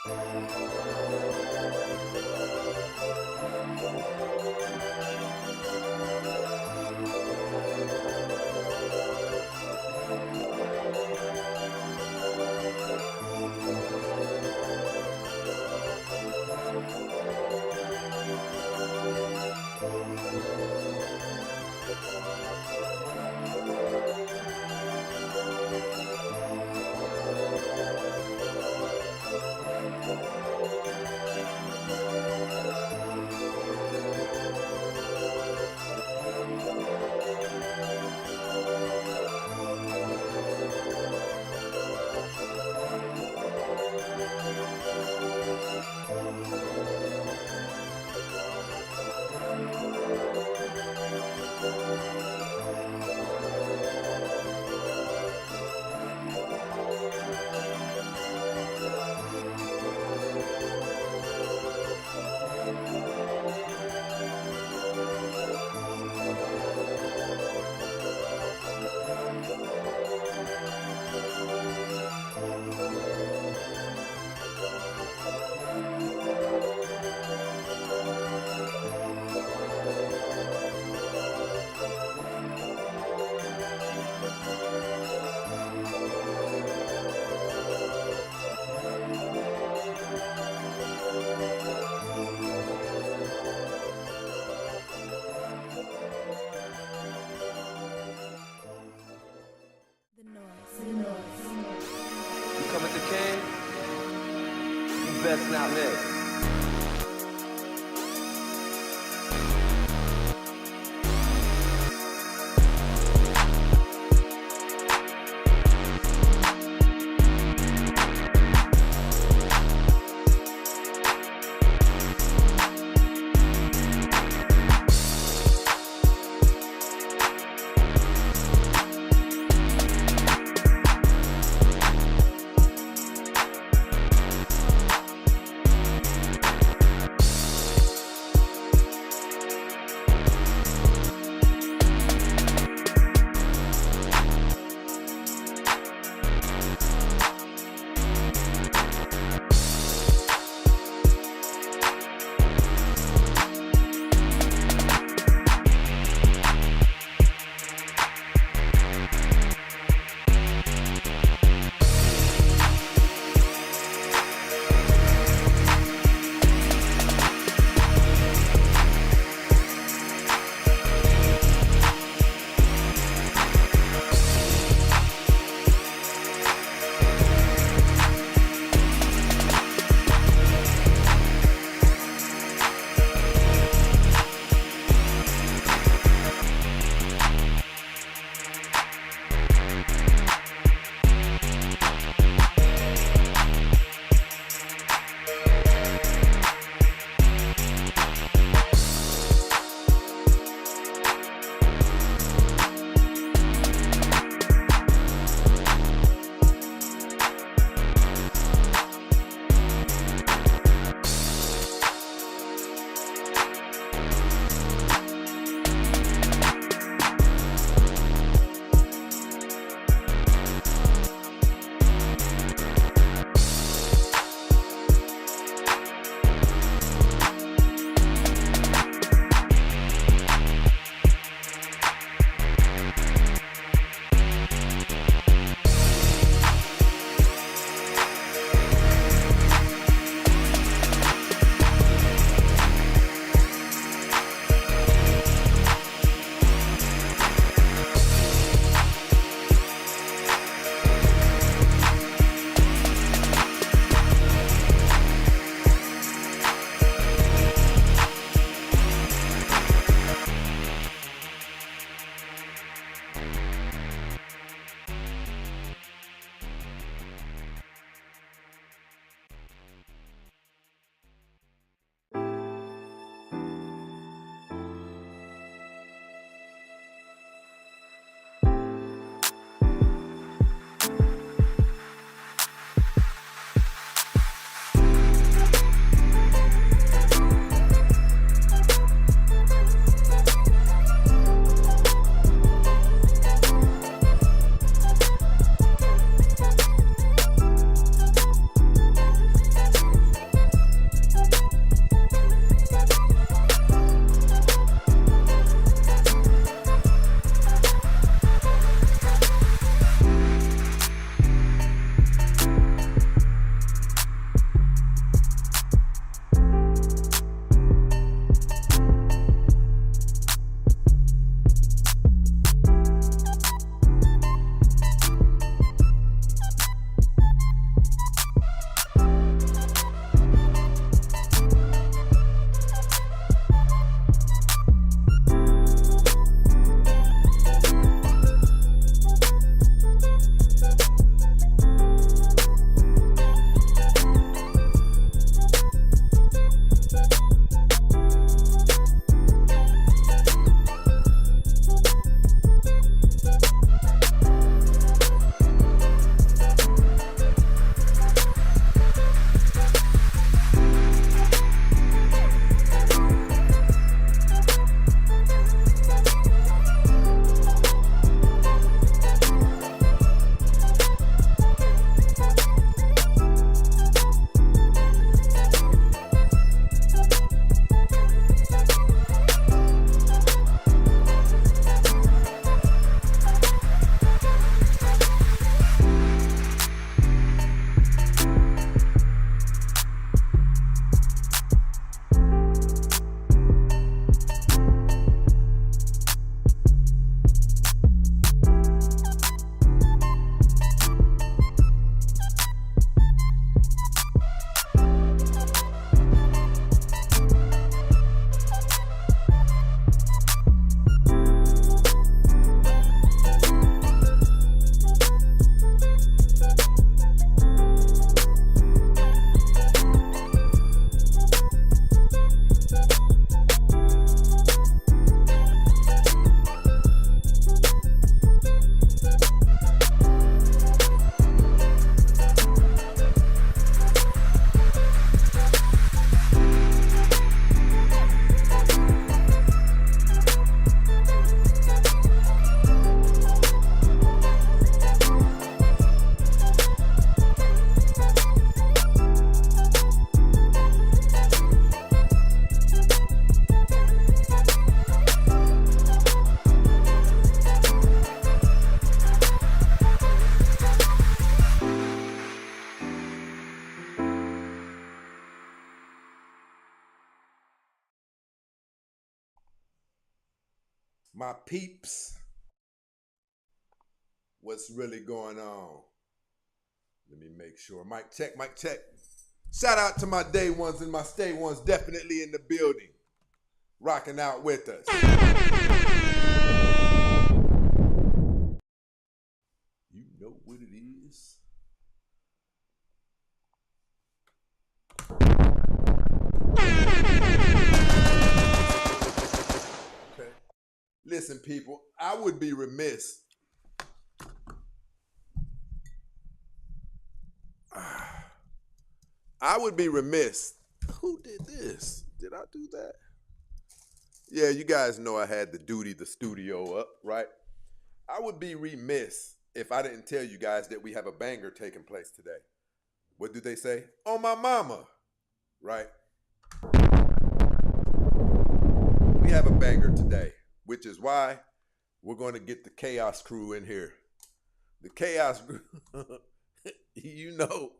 Come at the king, you best not miss. My peeps, what's really going on? Let me make sure. Mic check, mic check. Shout out to my day ones and my stay ones definitely in the building, rocking out with us. You know what it is. Okay. Listen, people, I would be remiss. I would be remiss. Who did this? Did I do that? Yeah, you guys know I had the duty, the studio up, right? I would be remiss if I didn't tell you guys that we have a banger taking place today. What do they say? On my mama, right? We have a banger today, which is why we're going to get the Chaos Crew in here. The Chaos Crew, you know,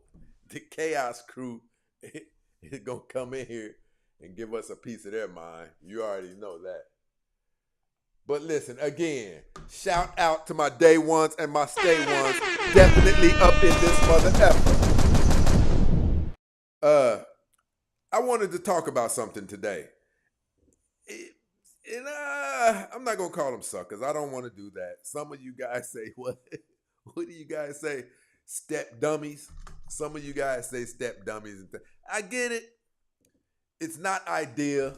the Chaos Crew is going to come in here and give us a piece of their mind. You already know that. But listen, again, shout out to my day ones and my stay ones, definitely up in this mother effort. I wanted to talk about something today. I'm not going to call them suckers. I don't want to do that. Some of you guys say, what? What do you guys say? Step dummies. Some of you guys say step dummies. I get it. It's not ideal.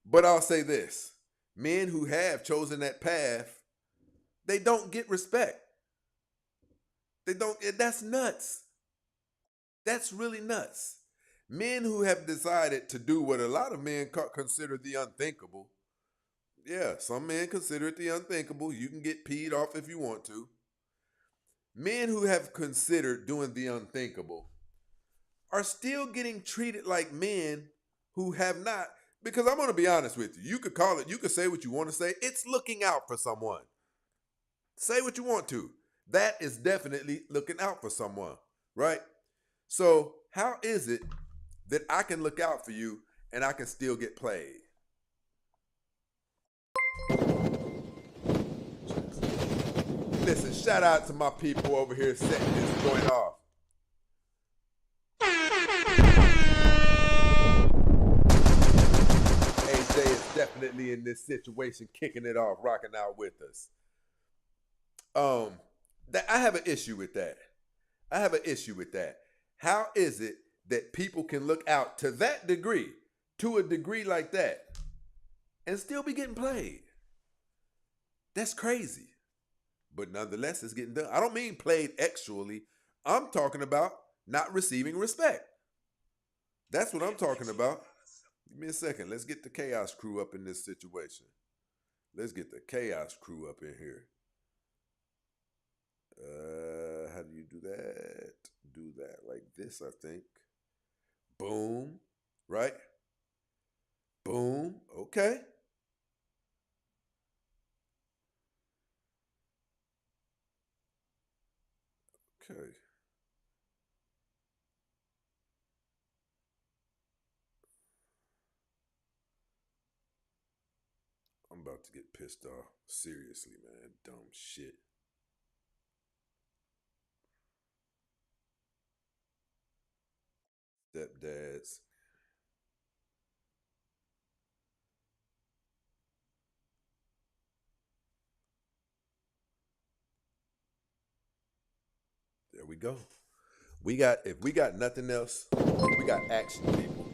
But I'll say this. Men who have chosen that path, they don't get respect. They don't. That's nuts. That's really nuts. Men who have decided to do what a lot of men consider the unthinkable. Yeah, some men consider it the unthinkable. You can get peed off if you want to. Men who have considered doing the unthinkable are still getting treated like men who have not. Because I'm going to be honest with you. You could call it, you could say what you want to say. It's looking out for someone. Say what you want to. That is definitely looking out for someone, right? So how is it that I can look out for you and I can still get played? Listen, shout out to my people over here setting this joint off. AJ is definitely in this situation, kicking it off, rocking out with us. I have an issue with that. How is it that people can look out to that degree, to a degree like that, and still be getting played? That's crazy. But nonetheless, it's getting done. I don't mean played actually. I'm talking about not receiving respect. That's what I'm talking about. Give me a second. Let's get the Chaos Crew up in this situation. Let's get the Chaos Crew up in here. How do you do that? Do that like this, I think. Boom. Right? Boom. Okay. Okay. I'm about to get pissed off. Seriously, man. Dumb shit. STEPDADS. There we go. If we got nothing else, we got action, people.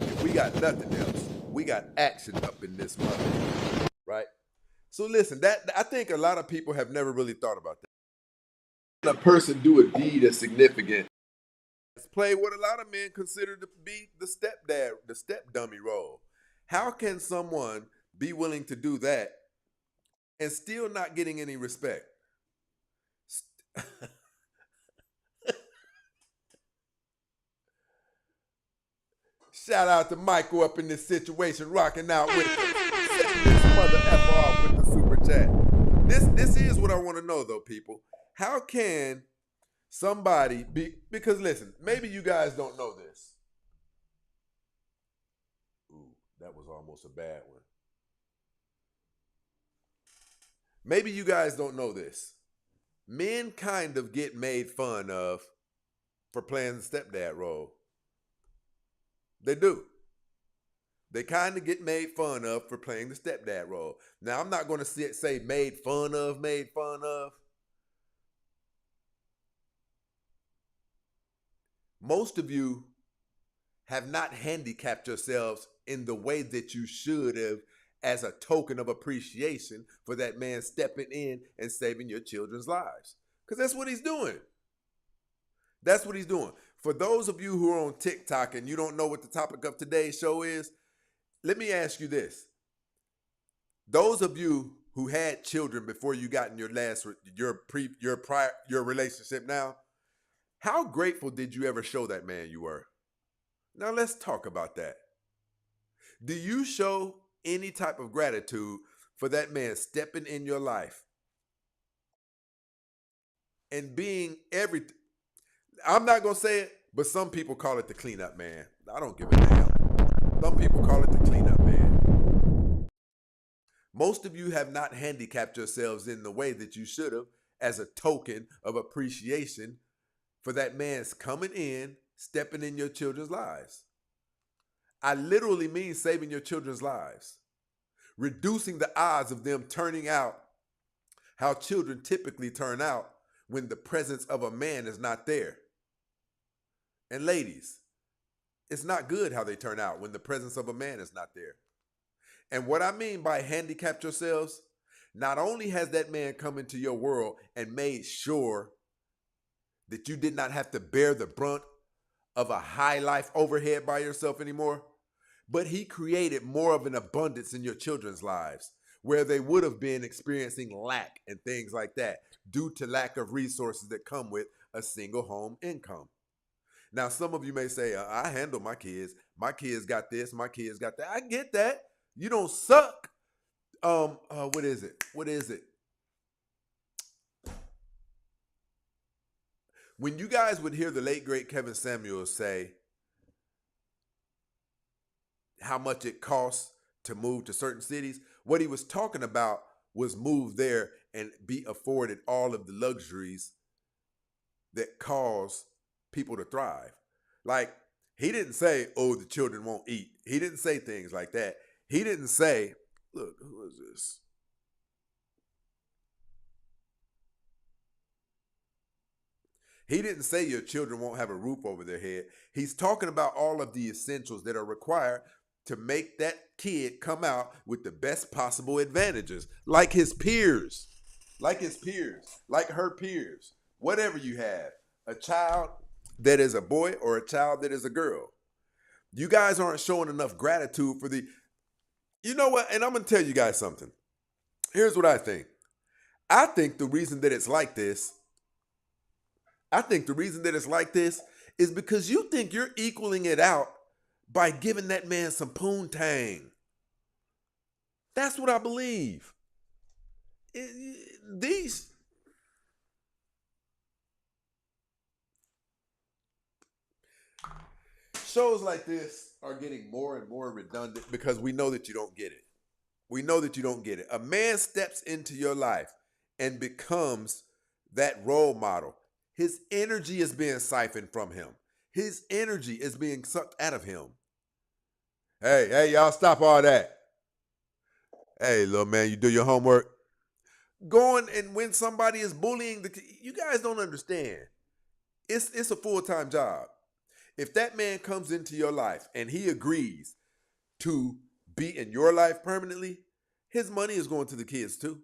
If we got nothing else, we got action up in this mother, right? So listen, I think a lot of people have never really thought about that. A person do a deed as significant as play what a lot of men consider to be the stepdad, the step dummy role. How can someone be willing to do that and still not getting any respect? Shout out to Michael up in this situation, rocking out with us. Setting this mother F off with the super chat. This is what I want to know though, people. How can somebody be, because listen, maybe you guys don't know this. Ooh, that was almost a bad one. Maybe you guys don't know this. Men kind of get made fun of for playing the stepdad role. They do. They kind of get made fun of for playing the stepdad role. Now, I'm not going to say made fun of, made fun of. Most of you have not handicapped yourselves in the way that you should have as a token of appreciation for that man stepping in and saving your children's lives. Because that's what he's doing. That's what he's doing. For those of you who are on TikTok and you don't know what the topic of today's show is, let me ask you this. Those of you who had children before you got in your relationship now, how grateful did you ever show that man you were? Now let's talk about that. Do you show any type of gratitude for that man stepping in your life and being everything? I'm not going to say it, but some people call it the cleanup man. I don't give a damn. Some people call it the cleanup man. Most of you have not handicapped yourselves in the way that you should have as a token of appreciation for that man's coming in, stepping in your children's lives. I literally mean saving your children's lives, reducing the odds of them turning out how children typically turn out when the presence of a man is not there. And ladies, it's not good how they turn out when the presence of a man is not there. And what I mean by handicapped yourselves, not only has that man come into your world and made sure that you did not have to bear the brunt of a high life overhead by yourself anymore, but he created more of an abundance in your children's lives where they would have been experiencing lack and things like that due to lack of resources that come with a single home income. Now, some of you may say, I handle my kids. My kids got this. My kids got that. I get that. You don't suck. What is it? When you guys would hear the late, great Kevin Samuels say how much it costs to move to certain cities, what he was talking about was move there and be afforded all of the luxuries that cause people to thrive. Like, he didn't say, oh, the children won't eat. He didn't say things like that. He didn't say, look, who is this? He didn't say your children won't have a roof over their head. He's talking about all of the essentials that are required to make that kid come out with the best possible advantages, like his peers, like her peers, whatever you have, a child that is a boy or a child that is a girl. You guys aren't showing enough gratitude for the, you know what? And I'm going to tell you guys something. Here's what I think. I think the reason that it's like this is because you think you're equaling it out by giving that man some poontang. That's what I believe. These shows like this are getting more and more redundant because we know that you don't get it. We know that you don't get it. A man steps into your life and becomes that role model. His energy is being siphoned from him. His energy is being sucked out of him. Hey, y'all, stop all that. Hey, little man, you do your homework. Going and when somebody is bullying, you guys don't understand. It's a full-time job. If that man comes into your life and he agrees to be in your life permanently, his money is going to the kids too.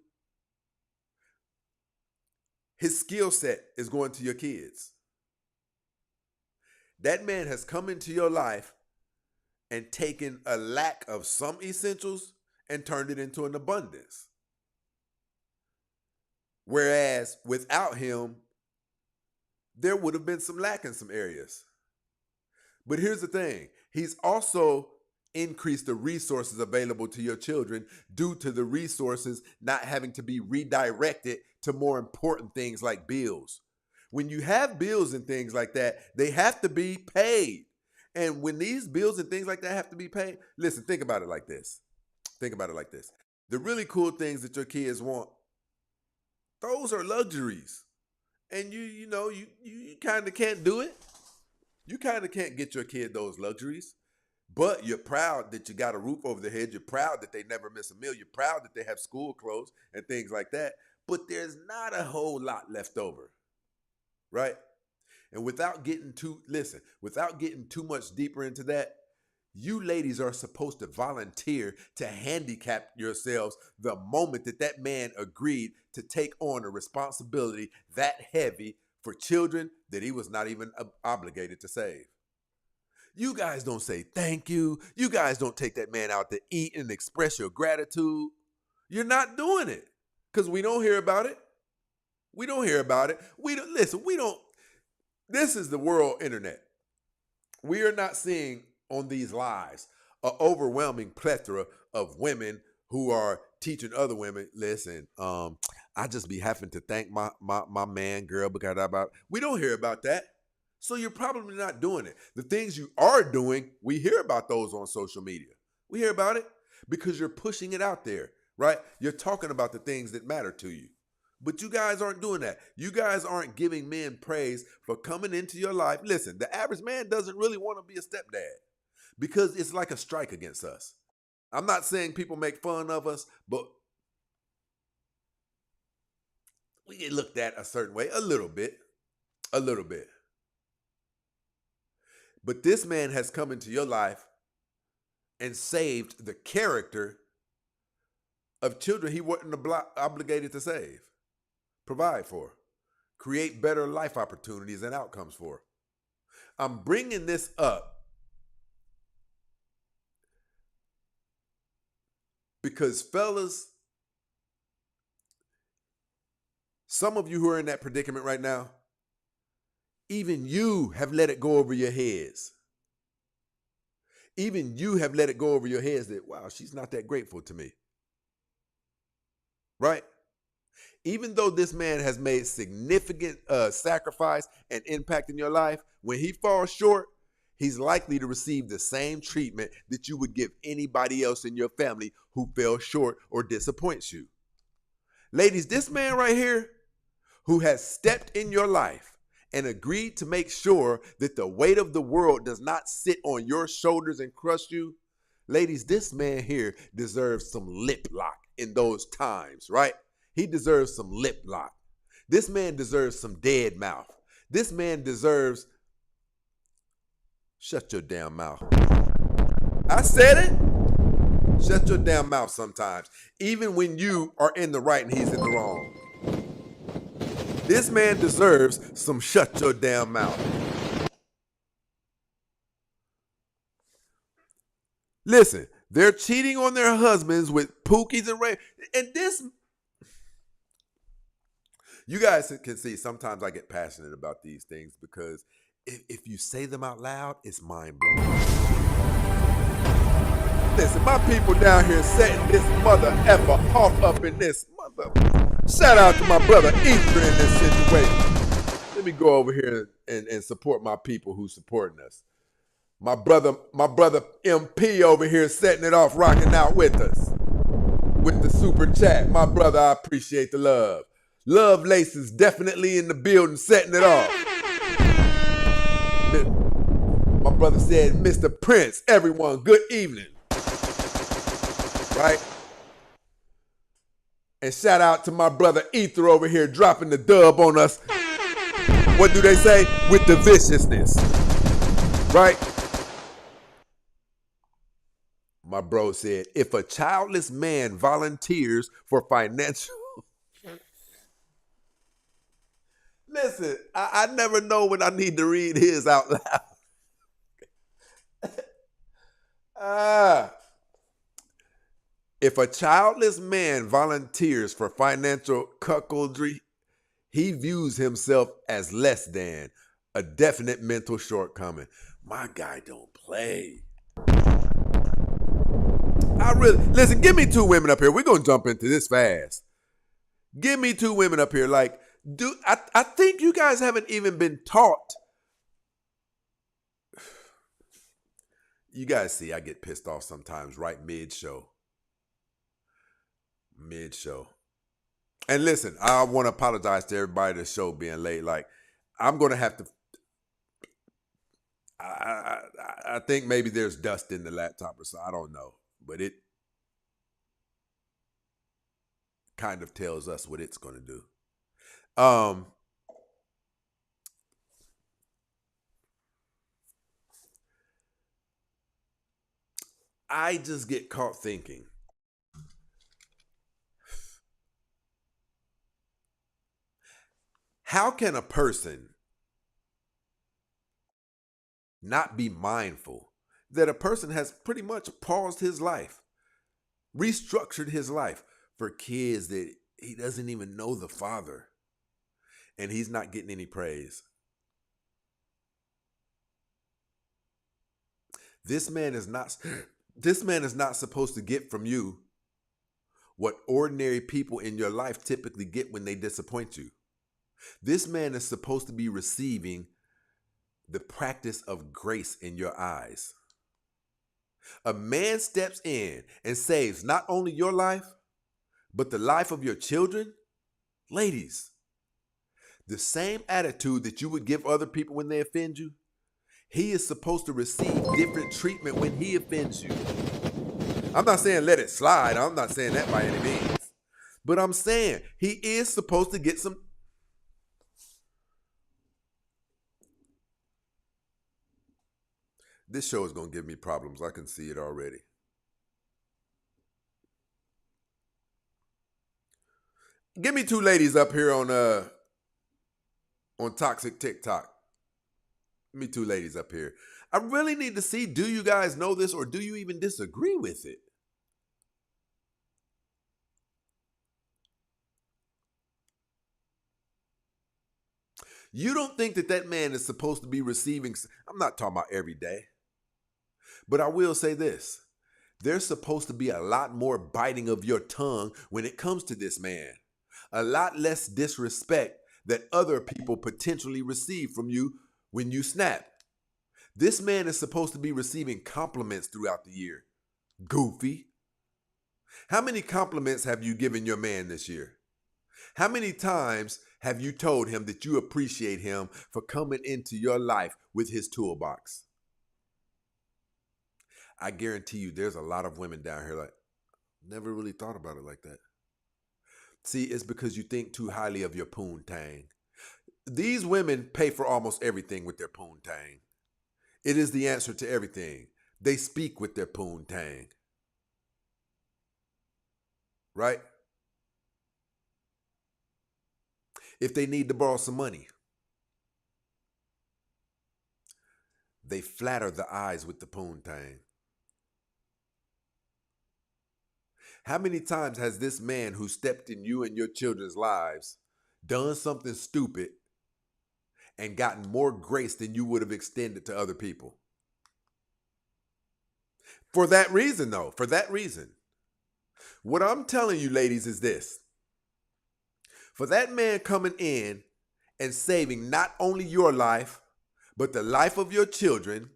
His skill set is going to your kids. That man has come into your life and taken a lack of some essentials and turned it into an abundance. Whereas without him, there would have been some lack in some areas. But here's the thing. He's also increased the resources available to your children due to the resources not having to be redirected to more important things like bills. When you have bills and things like that, they have to be paid. And when these bills and things like that have to be paid, listen, think about it like this. The really cool things that your kids want Those are luxuries. And you kind of can't do it. You kind of can't get your kid those luxuries. But you're proud that you got a roof over their head. You're proud that they never miss a meal. You're proud that they have school clothes and things like that. But there's not a whole lot left over, right? And without getting too much deeper into that, you ladies are supposed to volunteer to handicap yourselves the moment that man agreed to take on a responsibility that heavy for children that he was not even obligated to save. You guys don't say thank you. You guys don't take that man out to eat and express your gratitude. You're not doing it because we don't hear about it. We don't hear about it. We don't. This is the world internet. We are not seeing on these lives an overwhelming plethora of women who are teaching other women, listen, I just be having to thank my man, girl, because we don't hear about that. So you're probably not doing it. The things you are doing, we hear about those on social media. We hear about it because you're pushing it out there, right? You're talking about the things that matter to you. But you guys aren't doing that. You guys aren't giving men praise for coming into your life. Listen, the average man doesn't really want to be a stepdad because it's like a strike against us. I'm not saying people make fun of us, but we get looked at a certain way, a little bit. But this man has come into your life and saved the character of children he wasn't obligated to save, provide for, create better life opportunities and outcomes for. I'm bringing this up because, fellas, some of you who are in that predicament right now, even you have let it go over your heads. Even you have let it go over your heads that, wow, she's not that grateful to me. Right? Even though this man has made significant sacrifice and impact in your life, when he falls short, he's likely to receive the same treatment that you would give anybody else in your family who fell short or disappoints you. Ladies, this man right here who has stepped in your life and agreed to make sure that the weight of the world does not sit on your shoulders and crush you. Ladies, this man here deserves some lip lock in those times, right? He deserves some lip lock. This man deserves some dead mouth. This man deserves, shut your damn mouth. I said it. Shut your damn mouth sometimes, even when you are in the right and he's in the wrong. This man deserves some shut your damn mouth. Listen, they're cheating on their husbands with pookies and rape. And this, you guys can see sometimes I get passionate about these things because if you say them out loud, it's mind-blowing. Listen, my people down here setting this mother effer off up in this mother. Shout out to my brother Ether in this situation. Let me go over here and support my people who supporting us. My brother MP over here setting it off, rocking out with us. With the super chat. My brother, I appreciate the love. Love Laces definitely in the building, setting it off. My brother said, Mr. Prince, everyone, good evening. Right? And shout out to my brother Ether over here dropping the dub on us. What do they say? With the viciousness. Right? My bro said, if a childless man volunteers for financial... Listen, I never know when I need to read his out loud. If a childless man volunteers for financial cuckoldry, he views himself as less than, a definite mental shortcoming. My guy don't play. Listen, give me two women up here. We're going to jump into this fast. Give me two women up here. Like, I think you guys haven't even been taught. You guys see, I get pissed off sometimes right mid-show. And listen, I want to apologize to everybody the show being late. Like, I'm going to have to. I think maybe there's dust in the laptop or so. I don't know, but it kind of tells us what it's going to do. I just get caught thinking, how can a person not be mindful that a person has pretty much paused his life, restructured his life for kids that he doesn't even know the father, and he's not getting any praise? This man is not supposed to get from you what ordinary people in your life typically get when they disappoint you. This man is supposed to be receiving the practice of grace in your eyes. A man steps in and saves not only your life, but the life of your children. Ladies, the same attitude that you would give other people when they offend you, he is supposed to receive different treatment when he offends you. I'm not saying let it slide. I'm not saying that by any means. But I'm saying he is supposed to get some. This show is going to give me problems. I can see it already. Give me two ladies up here on Toxic TikTok. Give me two ladies up here. I really need to see, do you guys know this or do you even disagree with it? You don't think that man is supposed to be receiving, I'm not talking about every day, but I will say this. There's supposed to be a lot more biting of your tongue when it comes to this man. A lot less disrespect that other people potentially receive from you when you snap. This man is supposed to be receiving compliments throughout the year. Goofy. How many compliments have you given your man this year? How many times have you told him that you appreciate him for coming into your life with his toolbox? I guarantee you there's a lot of women down here like, never really thought about it like that. See, it's because you think too highly of your poontang. These women pay for almost everything with their poontang. It is the answer to everything. They speak with their poontang. Right? If they need to borrow some money, they flatter the eyes with the poontang. How many times has this man who stepped in you and your children's lives done something stupid and gotten more grace than you would have extended to other people? For that reason, though, for that reason. What I'm telling you, ladies, is this. For that man coming in and saving not only your life, but the life of your children,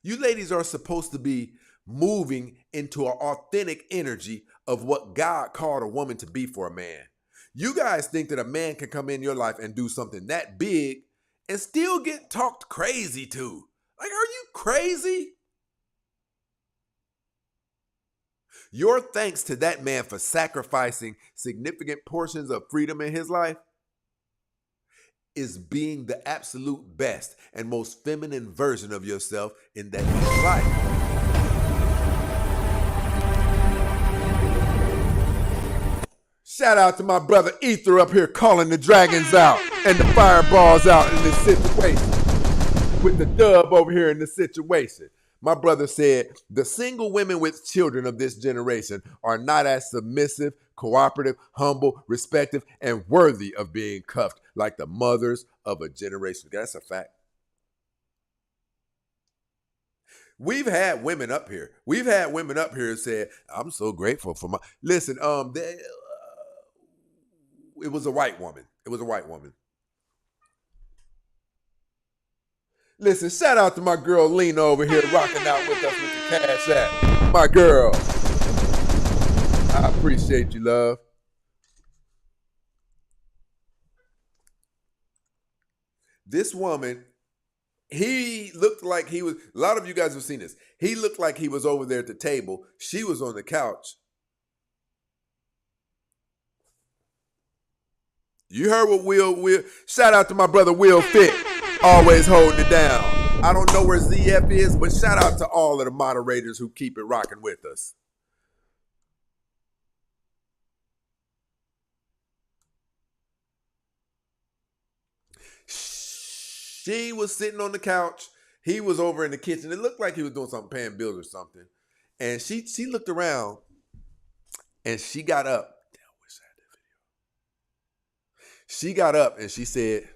you ladies are supposed to be moving into an authentic energy of what God called a woman to be for a man. You guys think that a man can come in your life and do something that big and still get talked crazy to. Like, are you crazy? Your thanks to that man for sacrificing significant portions of freedom in his life is being the absolute best and most feminine version of yourself in that man's life. Shout out to my brother Ether up here calling the dragons out and the fireballs out in this situation. With the dub over here in this situation. My brother said, the single women with children of this generation are not as submissive, cooperative, humble, respective, and worthy of being cuffed like the mothers of a generation. That's a fact. We've had women up here. We've had women up here said, I'm so grateful for my... Listen, it was a white woman. It was a white woman. Listen, shout out to my girl Lena over here rocking out with us with the Cash App. My girl. I appreciate you, love. This woman, he looked like he was, a lot of you guys have seen this. He looked like he was over there at the table. She was on the couch. You heard what Will, shout out to my brother Will Fit, always holding it down. I don't know where ZF is, but shout out to all of the moderators who keep it rocking with us. She was sitting on the couch. He was over in the kitchen. It looked like he was doing something, paying bills or something. And she looked around and she got up. Damn, I wish I had that video. She got up and she said,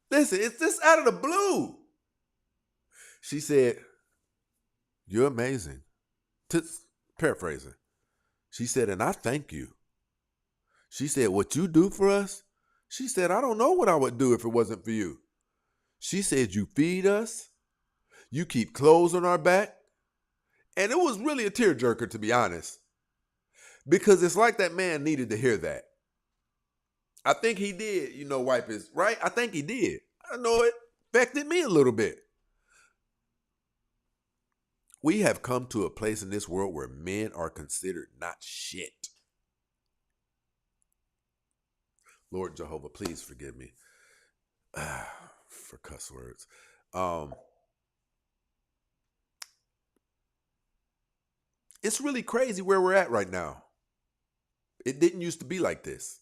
listen, it's just out of the blue. She said, you're amazing. Paraphrasing. She said, and I thank you. She said, what you do for us? She said, I don't know what I would do if it wasn't for you. She said, you feed us. You keep clothes on our back. And it was really a tearjerker, to be honest. Because it's like that man needed to hear that. I think he did, wipe his, right? I think he did. I know it affected me a little bit. We have come to a place in this world where men are considered not shit. Lord Jehovah, please forgive me for cuss words. It's really crazy where we're at right now. It didn't used to be like this.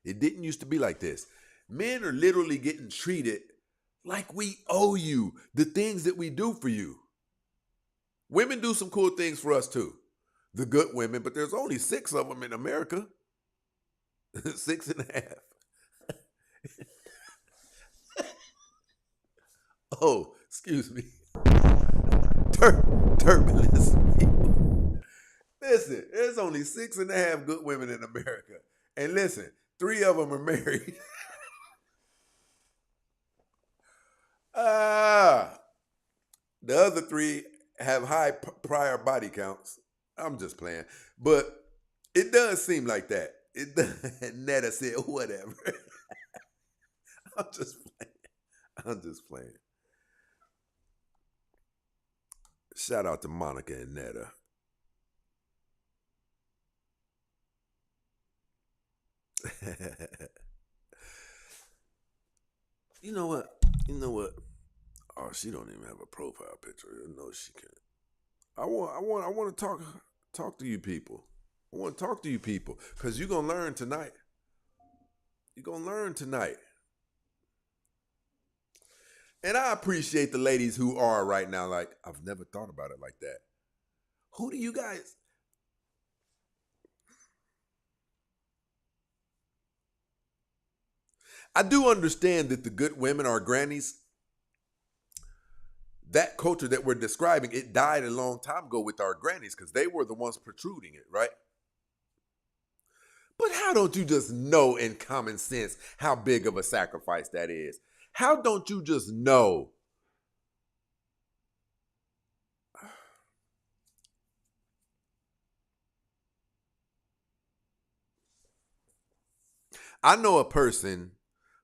It didn't used to be like this. Men are literally getting treated like we owe you the things that we do for you. Women do some cool things for us too. The good women, but there's only 6 of them in America. 6.5. Oh, excuse me. Turbulence people. Listen, there's only 6.5 good women in America. And listen, 3 of them are married. The other 3 have high prior body counts. I'm just playing. But it does seem like that. Netta said, whatever. I'm just playing. Shout out to Monica and Netta. You know what? Oh, she don't even have a profile picture. No, she can't. I want to talk to you people. I want to talk to you people because you're going to learn tonight. You're going to learn tonight. And I appreciate the ladies who are right now like, I've never thought about it like that. Who do you guys? I do understand that the good women are grannies. That culture that we're describing, it died a long time ago with our grannies because they were the ones protruding it, right? But how don't you just know in common sense how big of a sacrifice that is? How don't you just know? I know a person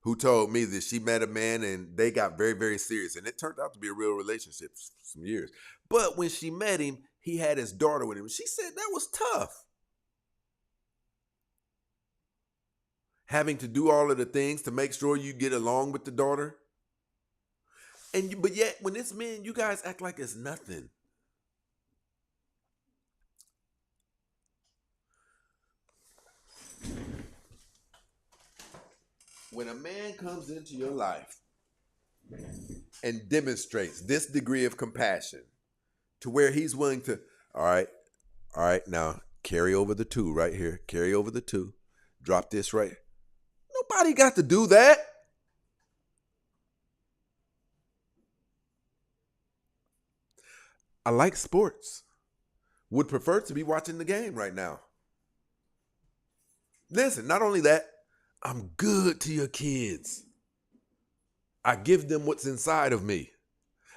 who told me that she met a man and they got very, very serious. And it turned out to be a real relationship for some years. But when she met him, he had his daughter with him. She said that was tough. Having to do all of the things to make sure you get along with the daughter. But yet, when it's men, you guys act like it's nothing. When a man comes into your life and demonstrates this degree of compassion to where he's willing to, all right, now carry over the 2 right here. Carry over the 2. Drop this right. Nobody got to do that. I like sports. Would prefer to be watching the game right now. Listen, not only that, I'm good to your kids. I give them what's inside of me.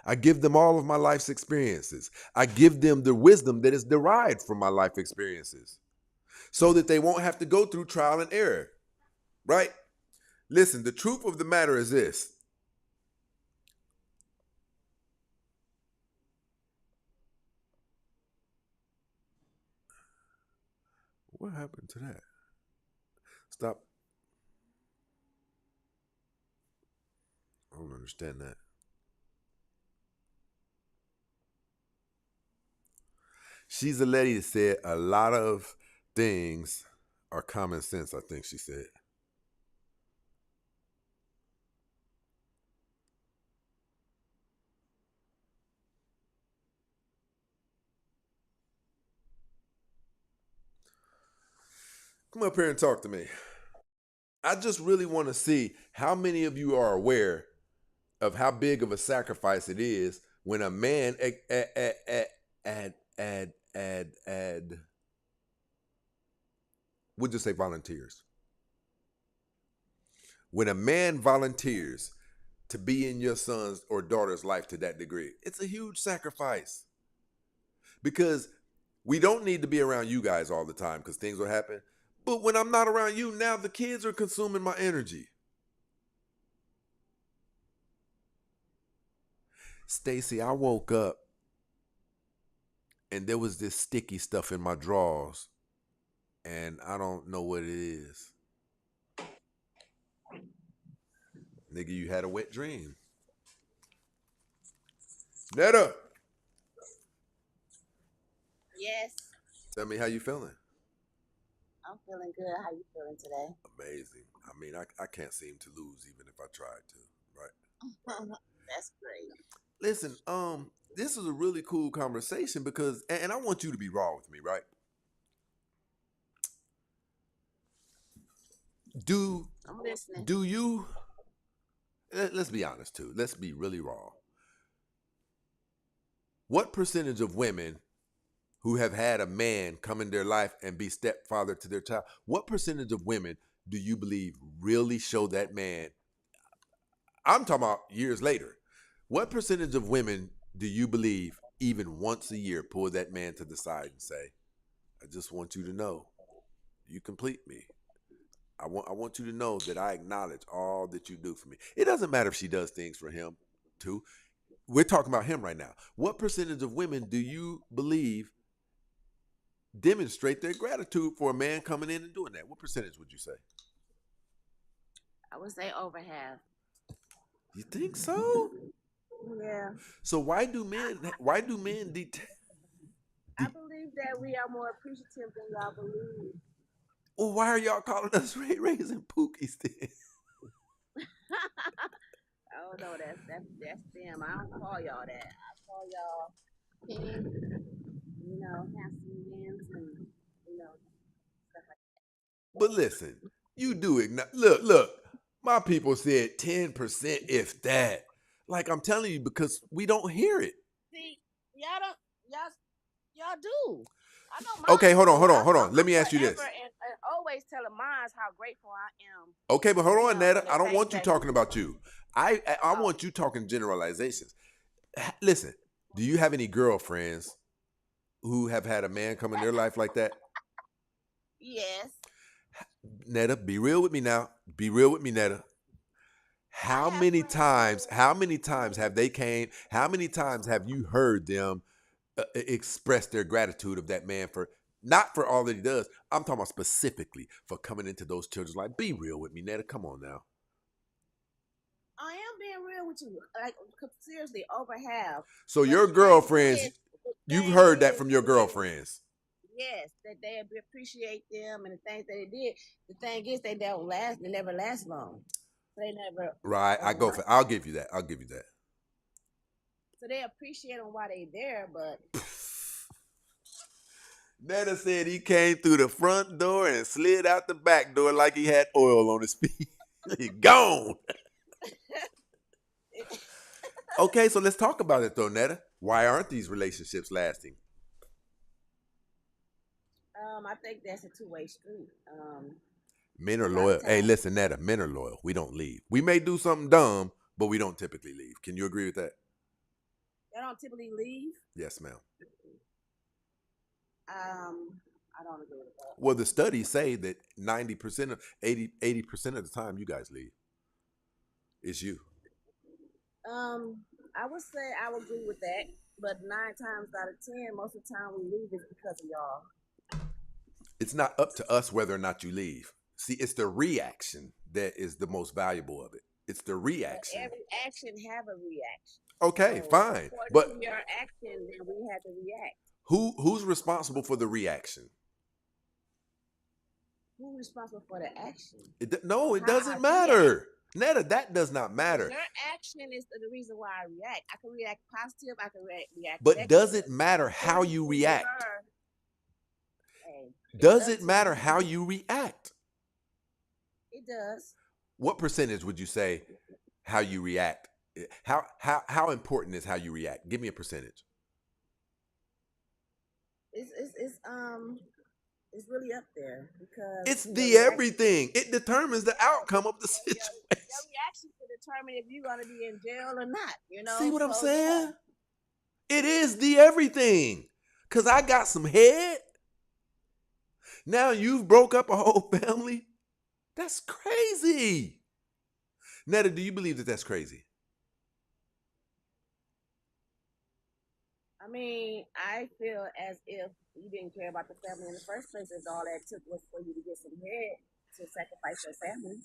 I give them all of my life's experiences. I give them the wisdom that is derived from my life experiences so that they won't have to go through trial and error, right? Listen, the truth of the matter is this. What happened to that? Stop. I don't understand that. She's a lady that said a lot of things are common sense, I think she said. Come up here and talk to me. I just really want to see how many of you are aware of how big of a sacrifice it is when a man we'll just say volunteers. When a man volunteers to be in your son's or daughter's life to that degree, it's a huge sacrifice. Because we don't need to be around you guys all the time because things will happen. But when I'm not around you, now the kids are consuming my energy. Stacy, I woke up and there was this sticky stuff in my drawers, and I don't know what it is. Nigga, you had a wet dream. Netta, Yes, tell me how you feeling. I'm feeling good. How you feeling today? Amazing. I mean, I can't seem to lose even if I tried to, right? That's great. Listen, this is a really cool conversation because, and I want you to be raw with me, right? I'm listening. Do you, let's be honest too, let's be really raw. What percentage of women who have had a man come in their life and be stepfather to their child, what percentage of women do you believe really show that man? I'm talking about years later. What percentage of women do you believe even once a year pull that man to the side and say, I just want you to know you complete me. I want you to know that I acknowledge all that you do for me. It doesn't matter if she does things for him too. We're talking about him right now. What percentage of women do you believe demonstrate their gratitude for a man coming in and doing that? What percentage would you say? I would say over half. You think so? Yeah. So why do men I believe that we are more appreciative than y'all believe. well, why are y'all calling us raising pookies then? Oh no, that's them. I don't call y'all that. I call y'all penny, handsome men and stuff like But listen, you do ignore. Look. My people said 10%, if that. Like I'm telling you, because we don't hear it. that. See, y'all don't y'all do. I know mine. Okay, hold do. on. Let I'm me ask you this. forever and always telling mine how grateful I am. Okay, but hold on, for Netta. the I don't things want you that talking he about do. you. I Oh, want you talking generalizations. Listen, do you have any girlfriends who have had a man come in their life like that? yes. Netta, be real with me now. Be real with me, Netta. How I have many friends times? who How many times have they came? How many times have you heard them express their gratitude of that man for not for all that he does? I'm talking about specifically for coming into those children's life. Be real with me, Netta. Come on now. I am being real with you. Like seriously, over half. So But your the thing girlfriends, is, the you've thing heard that is from your that girlfriends. yes, that they appreciate them and the things that they did. The thing is, they don't last. They never last long. They never. Right. I'll give you that. I'll give you that. So they appreciate them while they there, but Netta said he came through the front door and slid out the back door like he had oil on his feet. He gone. Okay, so let's talk about it though, Netta. Why aren't these relationships lasting? I think that's a two-way street. Men are A lot loyal. of Hey, times, listen, Netta, men are loyal. We don't leave. We may do something dumb, but we don't typically leave. Can you agree with that? they don't typically leave. Yes, ma'am. Um, I don't agree with that. Well, the studies say that 90% of 80% of the time you guys leave. It's you. I would say I would agree with that, but 9 times out of 10, most of the time we leave is because of y'all. It's not up to us whether or not you leave. See, it's the reaction that is the most valuable of it. It's the But reaction. every action have a reaction. Okay, So fine. according But to your action, then we have to react. who's responsible for the reaction? Who's responsible for the action? No, it How I doesn't react. matter. Netta, that does not Because matter. your action is the reason why I react. I can react positive. I can react But negative. does it matter how According you to react? Hey, Does up it to matter you. how you react? It does. What percentage would you say how you react? How important is how you react? Give me a percentage. It's really up there because It's your the reaction, everything. It determines the outcome of the your situation. reaction to determine if you're gonna be in jail or not. See what I'm So saying? It is the everything. Cause I got some head. Now you've broke up a whole family. That's crazy. Netta, do you believe that that's crazy? I mean, I feel as if you didn't care about the family in the first place. If all that took was for you to get some head to sacrifice your family.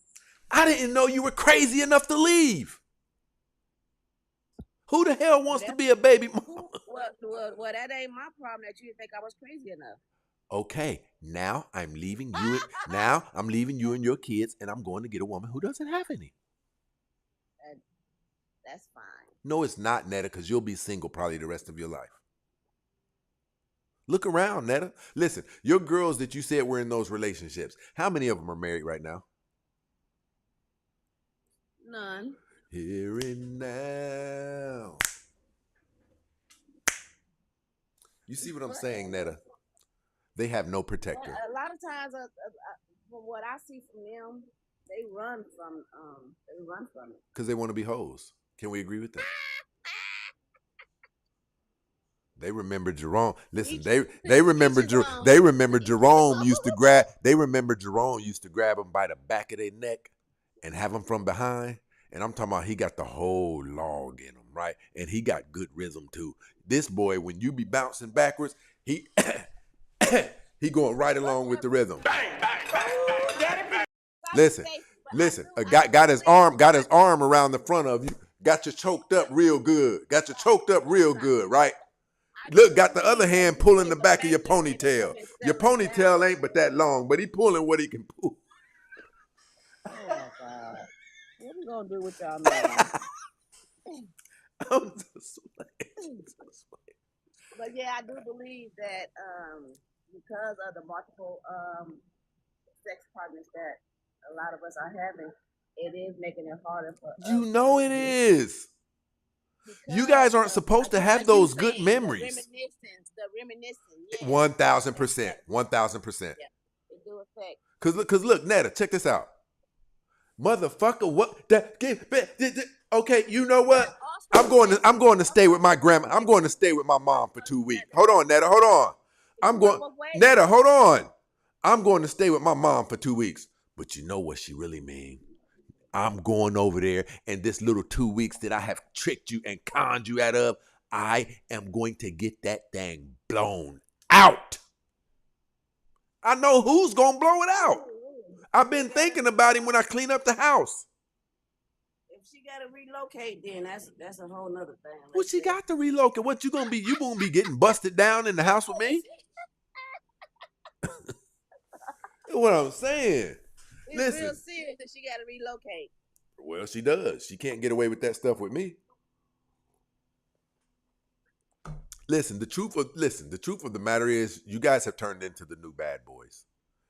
I didn't know you were crazy enough to leave. Who the hell wants to be a baby mama? Well, that ain't my problem that you didn't think I was crazy enough. Okay, now I'm leaving you. Now I'm leaving you and your kids, and I'm going to get a woman who doesn't have any. That's fine. No, it's not, Netta, because you'll be single probably the rest of your life. Look around, Netta. Listen, your girls that you said were in those relationships, how many of them are married right now? None. Here and now. You see what I'm saying, Netta? They have no protector. A lot of times, from what I see from them, they run from it. Because they want to be hoes. Can we agree with that? They remember Jerome. Listen, they remember Jerome used to grab. They remember Jerome used to grab them by the back of their neck and have them from behind. And I'm talking about he got the whole log in him, right? And he got good rhythm too. This boy, when you be bouncing backwards, he he going right along with the rhythm. Listen, a guy got his arm around the front of you. Got you choked up real good. Right? Look, got the other hand pulling the back of your ponytail. Your ponytail ain't but that long, but he pulling what he can pull. Oh my God. What we gonna do with y'all man? I'm just playing. But yeah, I do believe that because of the multiple sex partners that a lot of us are having, it is making it harder for us. You know it is. You guys aren't supposed to have those good memories. The reminiscence. 1,000%. 1,000%. Yeah, it do affect. Cause look, Netta, check this out. Motherfucker, what? Okay, you know what? I'm going to stay with my grandma. I'm going to stay with my mom for 2 weeks. Hold on, Netta. Hold on. Netta, hold on. I'm going to stay with my mom for 2 weeks. But you know what she really mean? I'm going over there, and this little 2 weeks that I have tricked you and conned you out of, I am going to get that thing blown out. I know who's going to blow it out. I've been thinking about him when I clean up the house. If she got to relocate, then that's a whole nother thing. Well, she got to relocate. What you gonna be? You gonna be getting busted down in the house with me? That's what I'm saying. It's Listen. real serious that she got to relocate. Well, she does. She can't get away with that stuff with me. Listen, the truth of the matter is, you guys have turned into the new bad boys.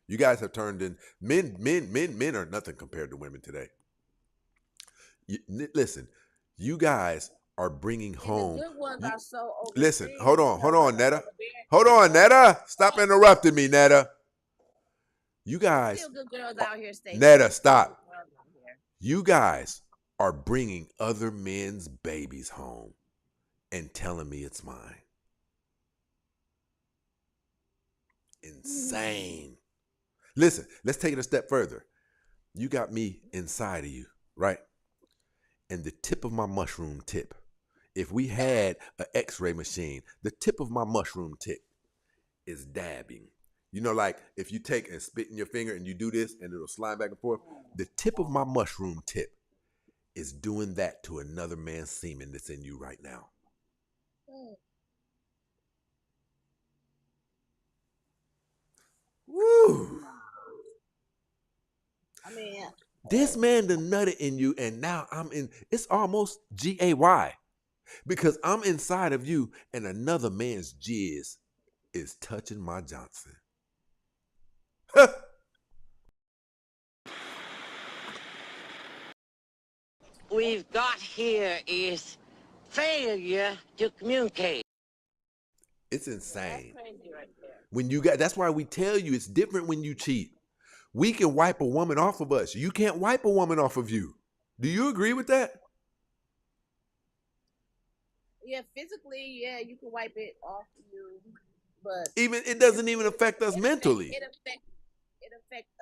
You guys have turned in men are nothing compared to women today. Listen, you guys are bringing home. The good ones are so listen, hold on, Netta. Hold on, Netta. Stop interrupting me, Netta. You guys, still good girls out here. Netta, stop. You guys are bringing other men's babies home and telling me it's mine. insane. Listen, let's take it a step further. You got me inside of you, right? And the tip of my mushroom tip, if we had an x-ray machine, the tip of my mushroom tip is dabbing. You know, like if you take and spit in your finger and you do this and it'll slide back and forth, the tip of my mushroom tip is doing that to another man's semen that's in you right now. Woo! I mean, This man done nutted in you, and now I'm in. It's almost GAY because I'm inside of you, and another man's jizz is touching my Johnson. We've got here is failure to communicate. It's that's insane. crazy right there. When you got, that's why we tell you it's different when you cheat. We can wipe a woman off of us. You can't wipe a woman off of you. Do you agree with that? Yeah, physically, yeah, you can wipe it off you, but Even it doesn't even affect us mentally. It affects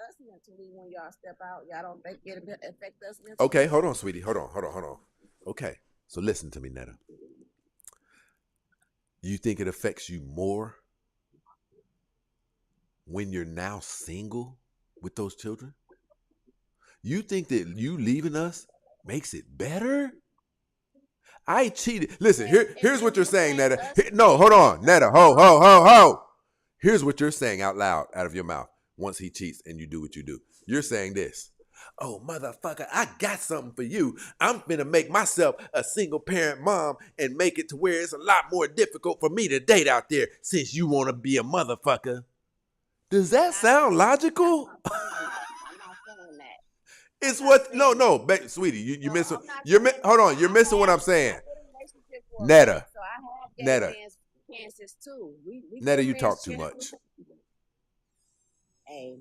us mentally when y'all step out. Y'all don't think it affect us mentally? Okay, hold on, sweetie. Hold on. Okay, so listen to me, Netta. You think it affects you more when you're now single with those children? You think that you leaving us makes it better? I cheated. Listen, here's what you're saying, Netta. No, hold on, Netta. Ho. Here's what you're saying out loud, out of your mouth. Once he cheats and you do what you do, you're saying this. Oh, motherfucker, I got something for you. I'm finna make myself a single parent mom and make it to where it's a lot more difficult for me to date out there since you want to be a motherfucker. Does that sound logical? I'm not feeling that. It's what? No, sweetie, you missing. Hold on, you're missing what I'm saying. I've been in a relationship for a Netta. minute, so I have gay Netta. chances too. We Netta, you friends, talk too Jennifer. much. Hey,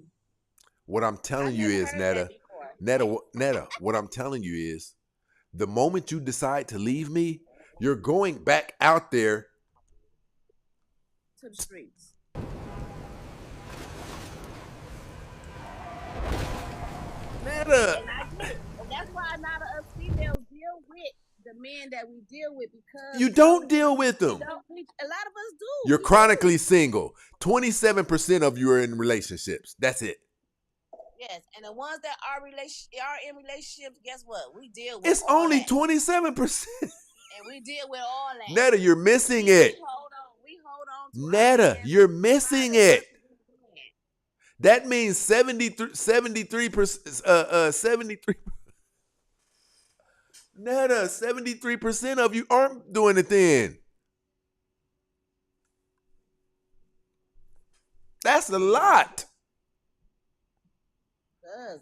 What I'm telling you is, Netta, what I'm telling you is, the moment you decide to leave me, you're going back out there to the streets. Netta. And I get it. And that's why a lot of us females deal with the men that we deal with because You don't deal with them. a lot of us do. You're We chronically do. single. 27% of you are in relationships. That's it. Yes, and the ones that are in relationships, guess what? We deal with It's all only that. 27%. And we deal with all that. Netta, you're missing it. We hold on to Netta, our men. you're missing it. That means 73%, 73. Netta, 73% of you aren't doing it then. That's a lot.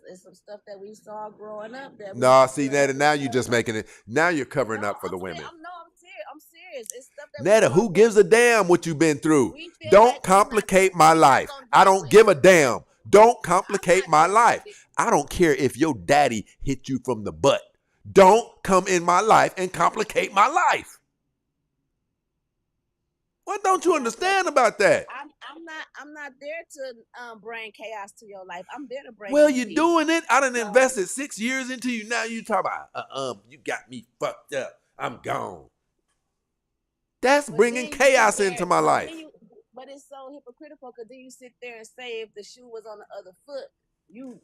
It's some stuff that we saw growing up. Nah, see, Netta, now you're just making it. Now you're covering up for the women. I'm serious. It's stuff that Netta, who gives a damn what you've been through? Don't complicate my life. I don't give a damn. Don't complicate my life. I don't care if your daddy hit you from the butt. Don't come in my life and complicate my life. What don't you understand about that? I'm not there to bring chaos to your life. I'm there to bring. Well, you're peace. doing it. I done invested 6 years into you. Now you talk about, you got me fucked up. I'm gone. That's bringing chaos into my life. But it's so hypocritical because then you sit there and say if the shoe was on the other foot, you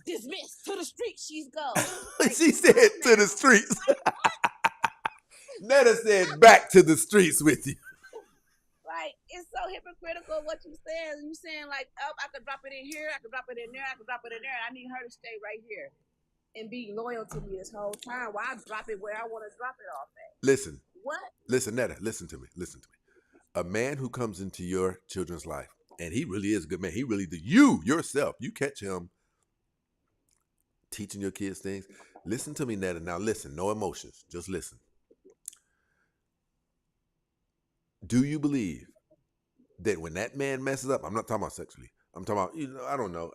dismiss to the streets. She's gone. She said to the streets. Netta said back to the streets with you. Right? It's so hypocritical what you saying. You saying like, oh, I could drop it in here, I could drop it in there, I could drop it in there. I need her to stay right here and be loyal to me this whole time. Why I drop it where I want to drop it off at? Listen. What? Listen, Netta, listen to me. A man who comes into your children's life, and he really is a good man. He really do. You yourself, you catch him teaching your kids things. Listen to me, Netta. Now listen, no emotions. Just listen. Do you believe that when that man messes up, I'm not talking about sexually. I'm talking about, I don't know.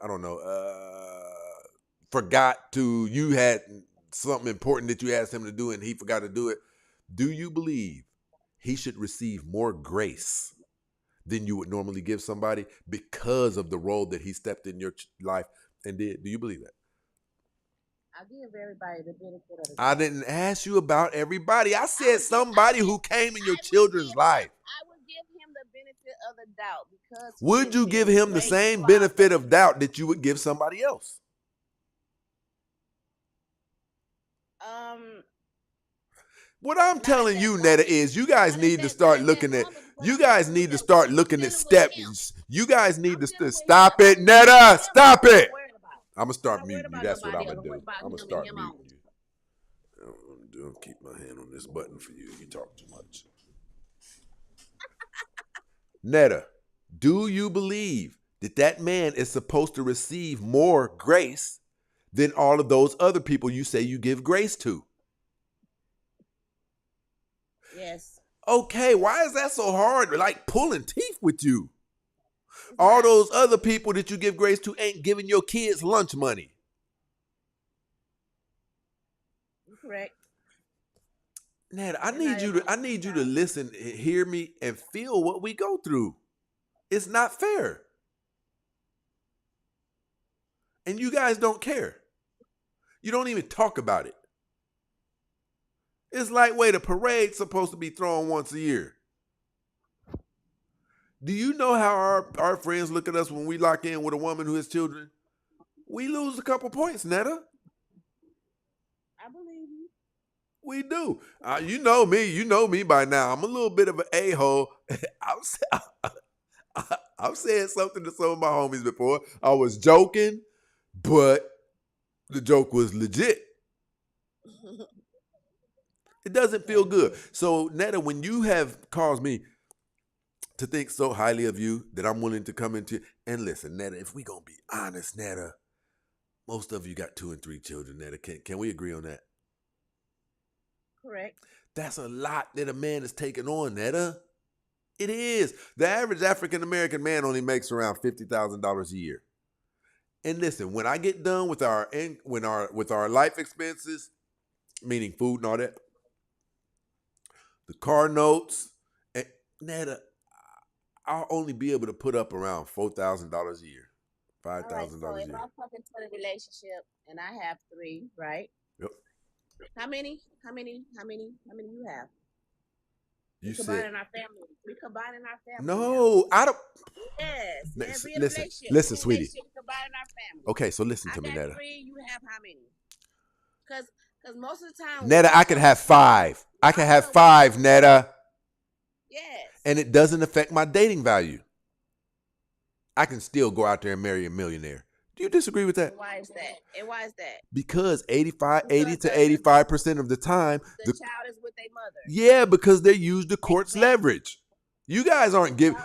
You had something important that you asked him to do and he forgot to do it. Do you believe he should receive more grace than you would normally give somebody because of the role that he stepped in your life and did? Do you believe that? I give everybody the benefit of the doubt. I didn't ask you about everybody. I said somebody who came in your children's life. I would give him the benefit of the doubt because. Would you give him the same benefit of doubt that you would give somebody else? What I'm telling you, Netta, is you guys need to start looking at. You guys need to start looking at steps. You guys need to stop it, Netta. Stop it. I'm gonna start muting you. That's what I'm gonna do. I'm gonna start muting you. I'll keep my hand on this button for you. You talk too much. Netta, do you believe that that man is supposed to receive more grace than all of those other people you say you give grace to? Yes. Okay, why is that so hard? Like pulling teeth with you. All those other people that you give grace to ain't giving your kids lunch money. Correct. Ned, I need you to listen, hear me, and feel what we go through. It's not fair. And you guys don't care. You don't even talk about it. It's like, wait, a parade's supposed to be thrown once a year. Do you know how our friends look at us when we lock in with a woman who has children? We lose a couple points, Netta. I believe you. We do. You know me by now. I'm a little bit of an a-hole. I've said something to some of my homies before. I was joking, but the joke was legit. It doesn't feel good. So, Netta, when you have caused me to think so highly of you that I'm willing to come into, and listen, Netta, if we gonna be honest, Netta, most of you got 2 and 3 children, Netta. Can we agree on that? Correct. That's a lot that a man is taking on, Netta. It is. The average African American man only makes around $50,000 a year. And listen, when I get done with our life expenses, meaning food and all that, the car notes, and Netta, I'll only be able to put up around $4,000 a year, $5,000 a year. If I'm fucking to the relationship and I have 3, right? Yep. How many you have? You said we combining our family. No, I don't. Yes. Listen, sweetie. We combining our family. Okay, so listen to me, I Netta. got 3. You have how many? Because most of the time, Netta, I could have 5. I can have 5, Netta. Yes. And it doesn't affect my dating value. I can still go out there and marry a millionaire. Do you disagree with that? Why is that? Because 80 to 85% of the time, the child is with their mother. Yeah, because they use the court's leverage. You guys aren't giving.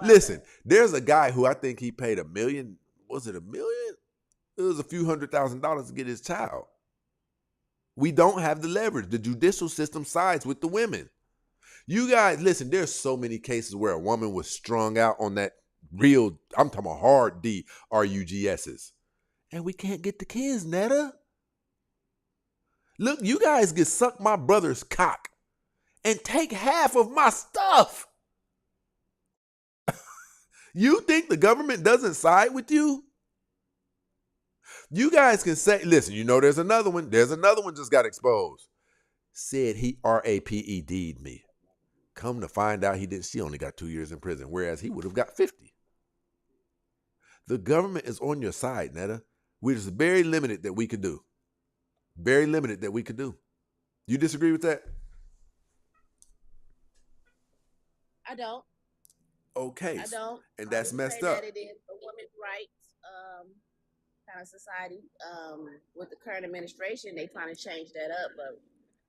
Listen, there's a guy who I think he paid $1 million. Was it $1 million? It was a few $100,000 to get his child. We don't have the leverage. The judicial system sides with the women. You guys, listen, there's so many cases where a woman was strung out on that real, I'm talking about hard D, RUGSs. And we can't get the kids, Netta. Look, you guys can suck my brother's cock and take half of my stuff. You think the government doesn't side with you? You guys can say, listen, you know there's another one. There's another one just got exposed. Said he RAPED'd me. Come to find out he didn't. She only got 2 years in prison, whereas he would have got 50. The government is on your side, Netta. We're just very limited that we could do. Very limited that we could do. You disagree with that? I don't. Okay. I don't. And that's messed up. That it is a women's rights kind of society. With the current administration, they trying to change that up, but.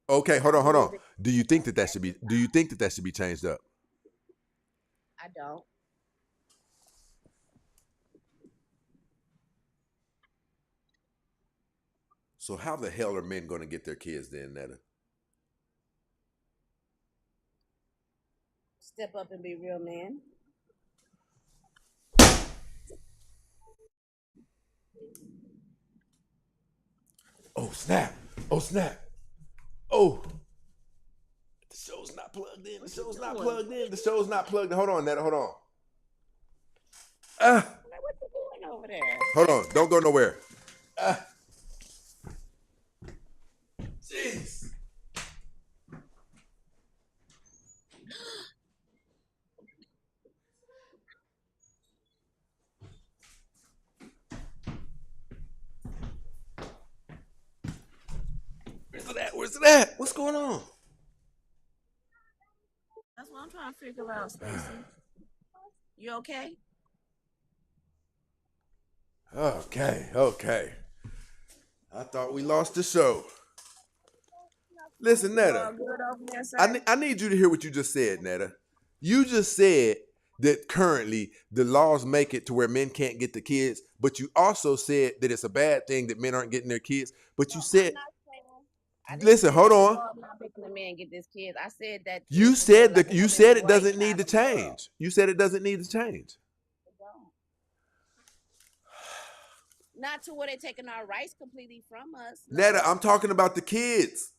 Okay, hold on. Do you think that should be changed up? I don't. So how the hell are men going to get their kids then, Netta? Step up and be real man. Oh, snap. Oh. The show's not plugged in. The show's not plugged in. Hold on, Netta. Hold on. Like, what you doing over there? Hold on. Don't go nowhere. Jeez. Where's it at? What's going on? That's what I'm trying to figure out, Stacy. You okay? Okay. I thought we lost the show. Listen, Netta. Good over there, sir? I need you to hear what you just said, Netta. You just said that currently the laws make it to where men can't get the kids, but you also said that it's a bad thing that men aren't getting their kids. But you said, listen, hold on. I'm not making the man get this kids. I said that You said it doesn't need to change. You said it doesn't need to change. Not to where they're taking our rights completely from us. No. Netta, I'm talking about the kids.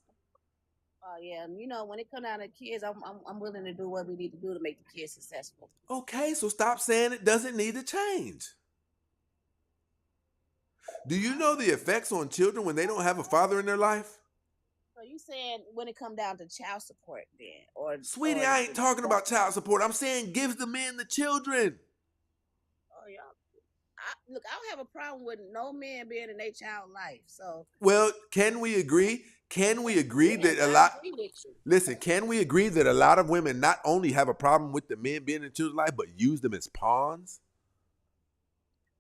Oh yeah, you know, when it comes down to kids, I'm willing to do what we need to do to make the kids successful. Okay, so stop saying it doesn't need to change. Do you know the effects on children when they don't have a father in their life? So you saying when it come down to child support then? Or Sweetie, I ain't talking about child support. I'm saying give the men the children. Oh yeah. Look, I don't have a problem with no man being in their child life. So well, can we agree? Can we agree that a lot? Listen, can we agree that a lot of women not only have a problem with the men being in children's life, but use them as pawns?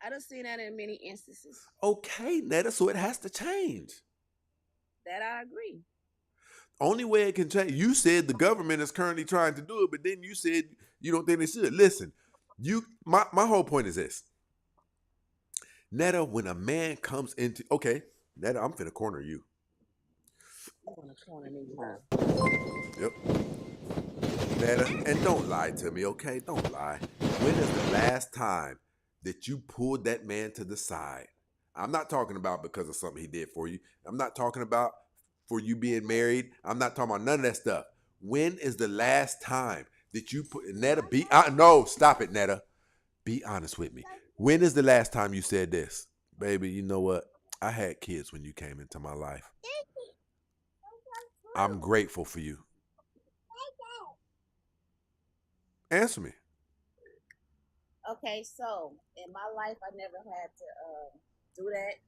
I done seen that in many instances. Okay, Netta, so it has to change. That I agree. Only way it can change. You said the government is currently trying to do it, but then you said you don't think they should. Listen, my whole point is this. Netta, when a man comes into Netta, I'm finna corner you. Yep. Netta, and don't lie to me, okay? Don't lie. When is the last time that you pulled that man to the side? I'm not talking about because of something he did for you. I'm not talking about for you being married. I'm not talking about none of that stuff. When is the last time that you put Netta? No, stop it, Netta. Be honest with me. When is the last time you said this? Baby, you know what? I had kids when you came into my life. I'm grateful for you. Answer me. Okay, so in my life, I never had to do that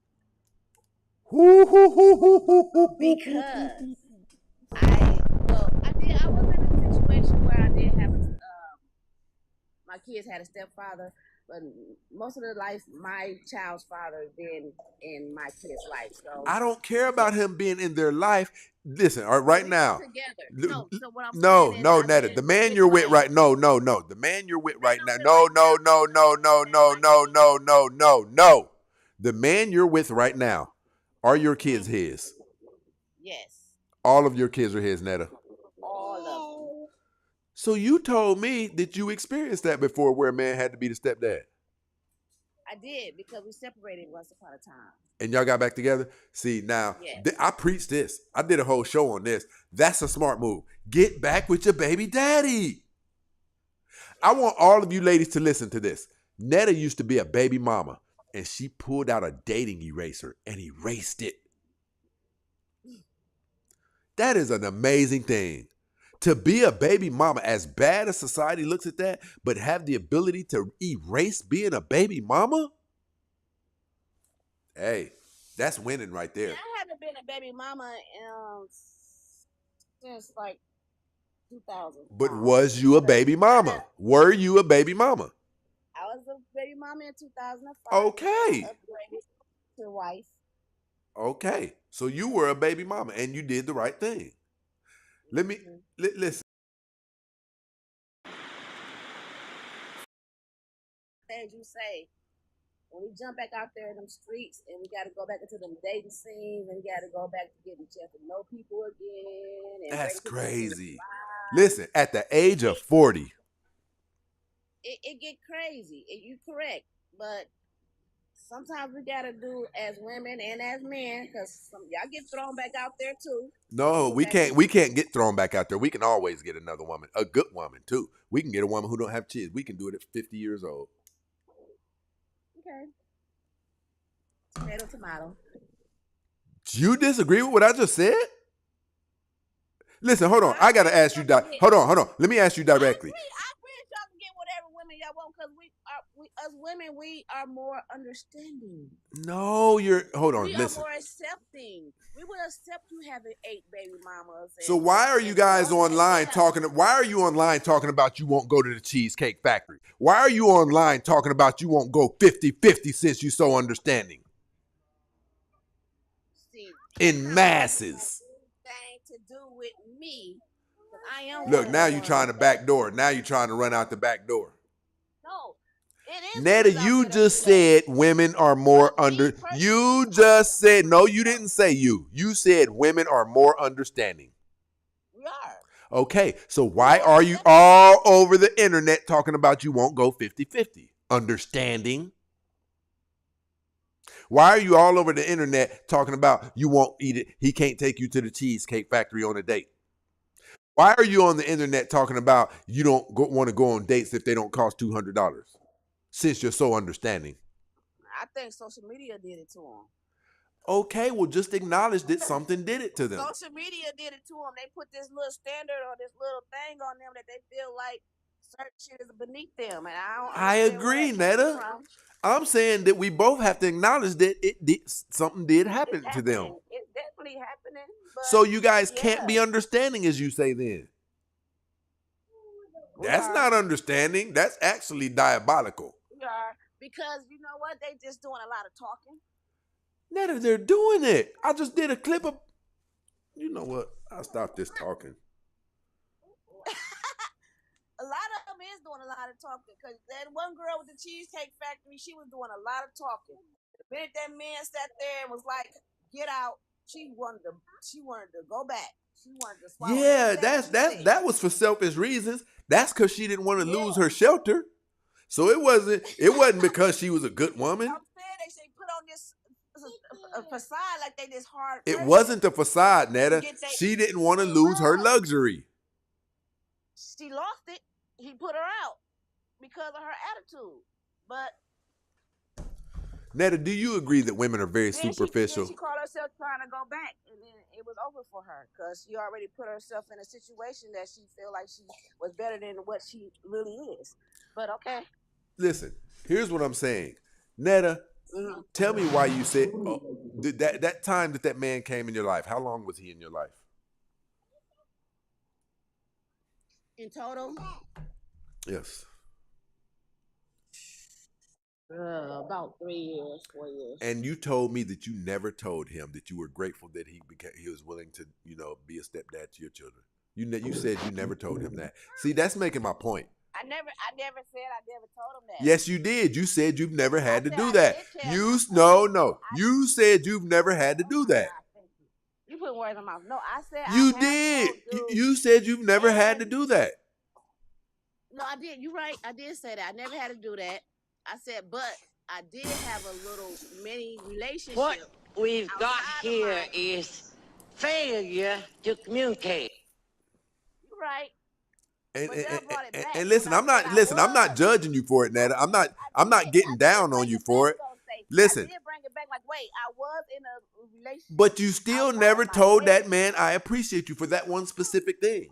because I was in a situation where I did have my kids had a stepfather, but most of the life, my child's father has been in my kid's life. So I don't care about him being in their life. Listen, all right, now. No, so what I'm saying is, Netta. The man you're with right no. The man you're with right now. No. The man you're with right now, are your kids his? Yes. All of your kids are his, Netta. All of them. So you told me that you experienced that before where a man had to be the stepdad. I did, because we separated once upon a time. And y'all got back together? See, now, yes. I preached this. I did a whole show on this. That's a smart move. Get back with your baby daddy. I want all of you ladies to listen to this. Netta used to be a baby mama, and she pulled out a dating eraser and erased it. That is an amazing thing. To be a baby mama, as bad as society looks at that, but have the ability to erase being a baby mama? Hey, that's winning right there. Yeah, I haven't been a baby mama since like 2000. But was you a baby mama? Were you a baby mama? I was a baby mama in 2005. Okay. Upgraded to wife. Okay. So you were a baby mama and you did the right thing. Let me listen. As you say, when we jump back out there in them streets and we got to go back into them dating scenes and we got to go back to getting a chance to know people again. And that's crazy. Listen, at the age of 40. It get crazy. You correct. But sometimes we got to do as women and as men, because y'all get thrown back out there too. No, we can't get thrown back out there. We can always get another woman, a good woman too. We can get a woman who don't have kids. We can do it at 50 years old. Okay. Tomato, tomato. You disagree with what I just said? Listen, hold on. I I gotta agree ask you. y'all can get- Hold on. Let me ask you I directly. agree that y'all can get whatever women y'all want because as women, we are more understanding. No, hold on. We Listen. are more accepting. We would accept you having 8 baby mamas. So why are you guys online talking? Yeah. Why are you online talking about you won't go to the Cheesecake Factory? Why are you online talking about you won't go 50-50 since you're so understanding? See, In masses. thing to do with me. I am Look, now you're trying to backdoor. Now you're trying to run out the back door. No, it is. Netta, you just said women are more under. You just said, no, you didn't say you. You said women are more understanding. We are. Okay, so why are you all over the internet talking about you won't go 50-50? Understanding. Why are you all over the internet talking about you won't eat it? He can't take you to the Cheesecake Factory on a date. Why are you on the internet talking about you don't want to go on dates if they don't cost $200? Since you're so understanding. I think social media did it to them. Okay, well, just acknowledge that something did it to them. Social media did it to them. They put this little standard or this little thing on them that they feel like certain shit is beneath them. And I agree, Netta. I'm saying that we both have to acknowledge that something did happen to them. It's definitely happening. So you guys can't be understanding, as you say then. That's not understanding. That's actually diabolical. We are. Because you know what? They just doing a lot of talking. Netta, they're doing it. I just did a clip of... You know what? I'll stop this talking. A lot of them is doing a lot of talking. Because that one girl with the Cheesecake Factory, she was doing a lot of talking. The minute that man sat there and was like, get out, she wanted to go back. She wanted to swallow. Yeah, that was for selfish reasons. That's because she didn't want to lose her shelter. So it wasn't because she was a good woman. I'm saying they say put on this a facade like they this hard. It wasn't a facade, Netta. She didn't want to lose her luxury. She lost it. He put her out because of her attitude. But Netta, do you agree that women are very superficial? She called herself trying to go back, and then it was over for her because she already put herself in a situation that she feel like she was better than what she really is. But okay. Listen, here's what I'm saying. Netta, tell me why you said that time that man came in your life. How long was he in your life? In total? Yes. About 3 years, 4 years. And you told me that you never told him that you were grateful that he was willing to, be a stepdad to your children. You said you never told him that. See, that's making my point. I never said I never told him that. Yes, you did. You said you've never had to do that. No. You said you've never had to do that. You put words in my mouth. No, I said you did. You said you've never had to do that. No, I did. You're right. I did say that. I never had to do that. I said, but I did have a little mini relationship. What we've got here is failure to communicate. You're right. And listen, I'm not judging you for it, Netta. I'm not getting down on you for it. Listen. I did bring it back like, wait, I was in a relationship. But you still never told that man, I appreciate you for that one specific thing.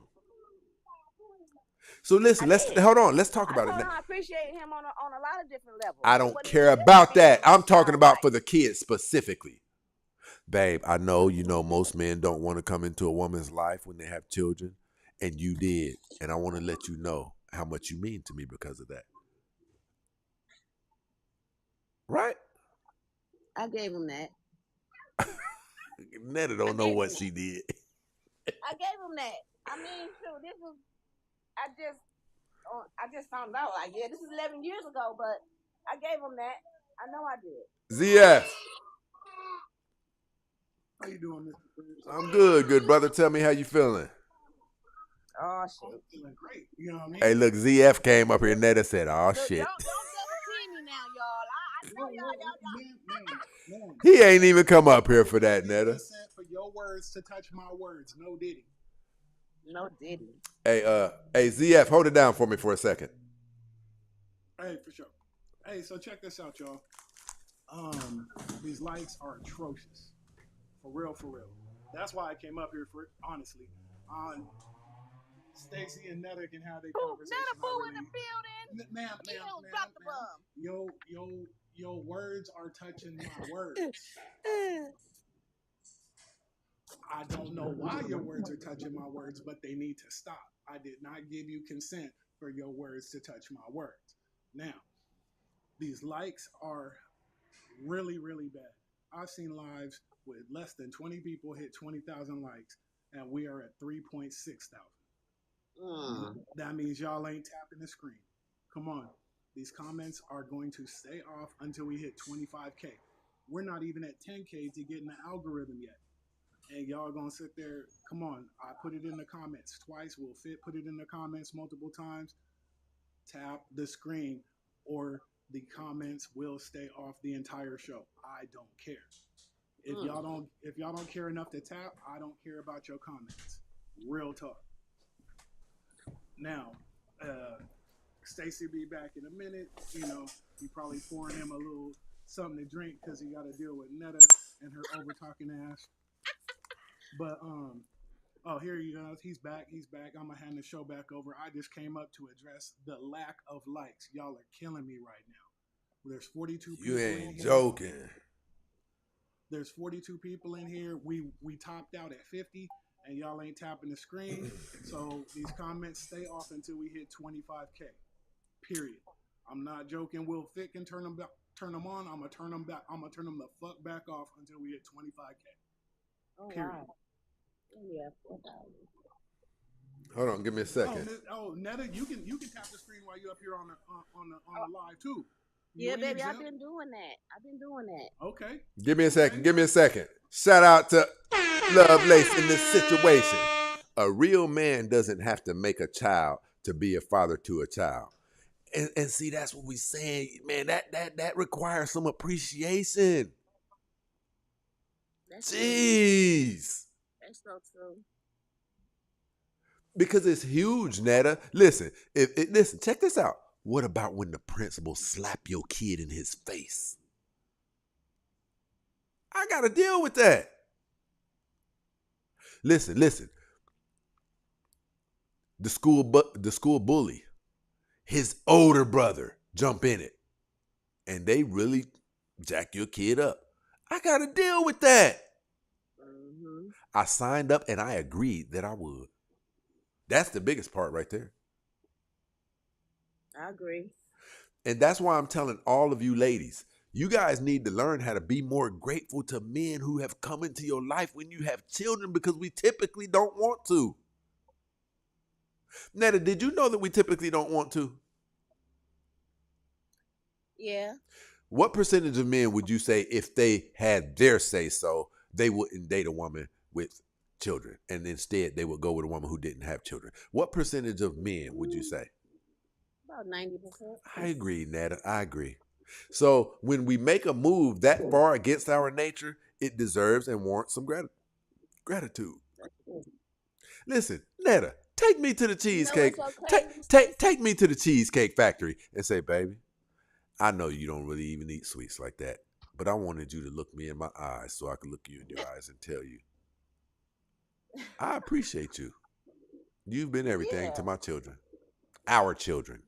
So listen, hold on. Let's talk about it now. I appreciate him on a lot of different levels. I don't care about that. I'm talking about for the kids specifically. Babe, I know, most men don't want to come into a woman's life when they have children. And you did. And I want to let you know how much you mean to me because of that. Right? I gave him that. Netta don't know what she did. I gave him that. I mean, shoot, this was, I just found out, like, yeah, this is 11 years ago, but I gave him that. I know I did. ZF. How you doing, Mr. I'm good, brother. Tell me how you feeling. Oh, shit. I'm feeling great. You know what I mean? Hey, look, ZF came up here. Netta said, oh, shit. Don't double team me now, y'all. I know y'all. He ain't even come up here for that, Netta. For your words to touch my words. No diddy. No diddy. Hey, ZF, hold it down for me for a second. Hey, for sure. Hey, so check this out, y'all. These likes are atrocious. For real, for real. That's why I came up here for honestly. On Stacy and Netta can have their conversation. Netta boo in Really, the building. ma'am, Drop the bomb. Your words are touching my words. I don't know why your words are touching my words, but they need to stop. I did not give you consent for your words to touch my words. Now, these likes are really, really bad. I've seen lives with less than 20 people hit 20,000 likes, and we are at 3.6 thousand. That means y'all ain't tapping the screen. Come on. These comments are going to stay off until we hit 25K. We're not even at 10K to get in the algorithm yet. And y'all gonna sit there, come on, I put it in the comments twice, we'll put it in the comments multiple times. Tap the screen or the comments will stay off the entire show. I don't care. If y'all don't care enough to tap, I don't care about your comments. Real talk. Now, Stacy be back in a minute. You know, he probably pouring him a little something to drink because he got to deal with Netta and her over talking ass. But oh, here he goes. He's back. I'm gonna hand the show back over. I just came up to address the lack of likes. Y'all are killing me right now. There's 42 people. You in ain't here. joking. There's 42 people in here. We topped out at 50, and y'all ain't tapping the screen. So these comments stay off until we hit 25K. Period. I'm not joking. Will Fit can turn them on. I'm gonna turn them back. I'm gonna turn them the fuck back off until we hit 25K. Oh, Period. wow. Yeah, 4,000. Hold on, give me a second. Netta, you can tap the screen while you're up here on the live too. Yeah, baby, I've been doing that. Okay. Give me a second. Shout out to Lovelace in this situation. A real man doesn't have to make a child to be a father to a child. And see, that's what we saying, man. That requires some appreciation. Jeez. That's so true. Because it's huge, Netta. Listen, listen, check this out. What about when the principal slap your kid in his face? I got to deal with that. Listen. The school bully, his older brother jump in it, and they really jack your kid up. I got to deal with that. Mm-hmm. I signed up and I agreed that I would. That's the biggest part right there. I agree. And that's why I'm telling all of you ladies, you guys need to learn how to be more grateful to men who have come into your life when you have children, because we typically don't want to. Netta, did you know that we typically don't want to? Yeah. What percentage of men would you say, if they had their say so, they wouldn't date a woman with children, and instead they would go with a woman who didn't have children? What percentage of men would you say? About 90%. I agree, Netta. I agree. So when we make a move that far against our nature, it deserves and warrants some gratitude. Listen, Netta, take me to the cheesecake. Take me to the cheesecake factory and say, baby, I know you don't really even eat sweets like that, but I wanted you to look me in my eyes so I could look you in your eyes and tell you, I appreciate you. You've been everything to my children, our children.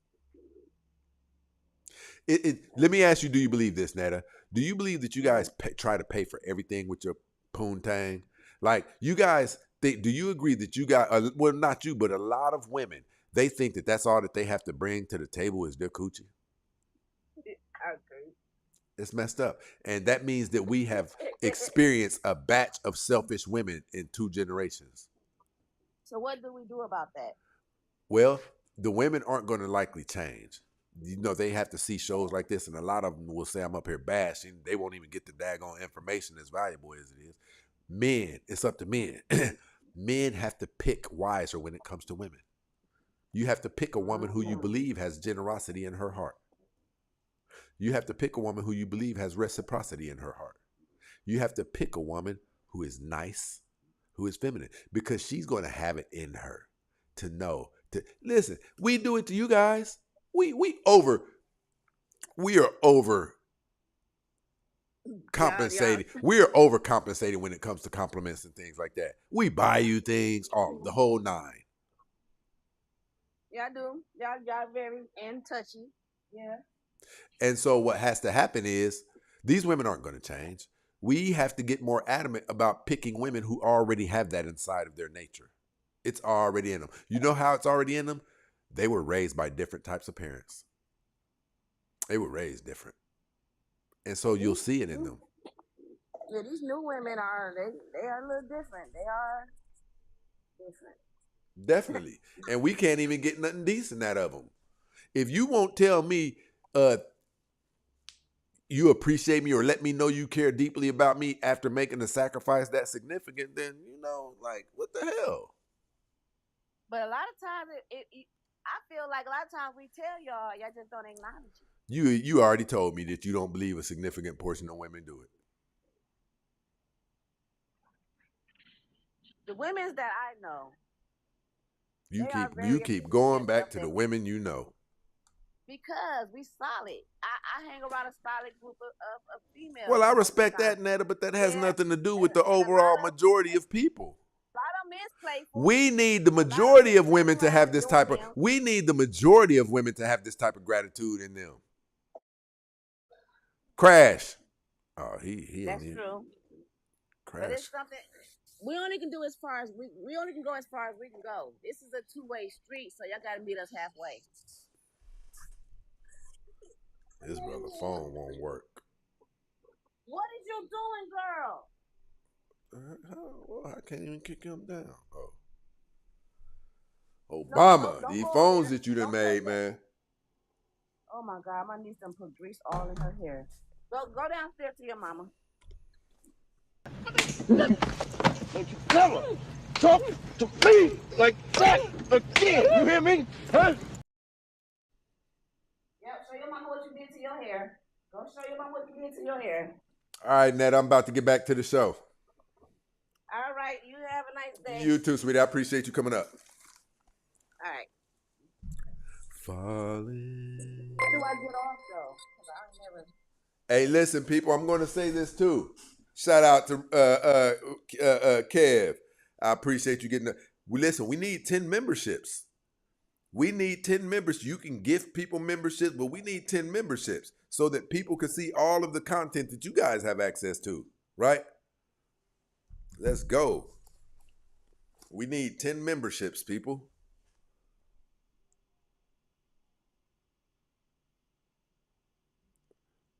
Let me ask you, do you believe this, Netta? Do you believe that you guys try to pay for everything with your poontang? Like, you guys think, do you agree that you got, well, not you, but a lot of women, they think that that's all that they have to bring to the table is their coochie? I agree. It's messed up. And that means that we have experienced a batch of selfish women in 2 generations. So what do we do about that? Well, the women aren't going to likely change. You know, they have to see shows like this, and a lot of them will say I'm up here bashing. They won't even get the daggone information as valuable as it is. Men, it's up to men. Men have to pick wiser when it comes to women. You have to pick a woman who you believe has generosity in her heart. You have to pick a woman who you believe has reciprocity in her heart. You have to pick a woman who is nice, who is feminine, because she's going to have it in her to know. Listen, we do it to you guys. We are over compensating. We're overcompensating when it comes to compliments and things like that. We buy you things, all the whole nine. Yeah, I do. Y'all very and touchy. Yeah. And so what has to happen is these women aren't going to change. We have to get more adamant about picking women who already have that inside of their nature. It's already in them. You know how it's already in them? They were raised by different types of parents. They were raised different. And so you'll see it in them. Yeah, these new women are they are a little different. They are different. Definitely. And we can't even get nothing decent out of them. If you won't tell me you appreciate me or let me know you care deeply about me after making a sacrifice that significant, then, like, what the hell? But a lot of times, I feel like a lot of times we tell y'all just don't acknowledge it. You already told me that you don't believe a significant portion of women do it. The women that I know, You keep going back to the women you know. Because we solid. I hang around a solid group of females. Well, I respect that, Netta, but that has nothing to do with the overall majority of people. A lot of men playful. We need the majority of women to have this type of. We need the majority of women to have this type of gratitude in them. Crash. Oh, he. That's true. Crash. But it's something we only can do as far as we only can go as far as we can go. This is a two-way street, so y'all got to meet us halfway. This brother phone won't work. What is you doing, girl? Well, I can't even kick him down. Oh, Obama, these phones that you done made, man. Oh my God, I might need some put grease all in her hair. Go downstairs to your mama. Don't you ever talk to me like that again. You hear me? Huh? Yep, show your mama what you did to your hair. Go show your mama what you did to your hair. All right, Ned, I'm about to get back to the show. All right, you have a nice day. You too, sweetie. I appreciate you coming up. All right. Falling. How do I get off though? Because I never. Hey, listen, people. I'm going to say this too. Shout out to Kev. I appreciate you getting. Listen, we need 10 memberships. We need 10 members. You can give people memberships, but we need 10 memberships so that people can see all of the content that you guys have access to, right? Let's go. We need 10 memberships, people.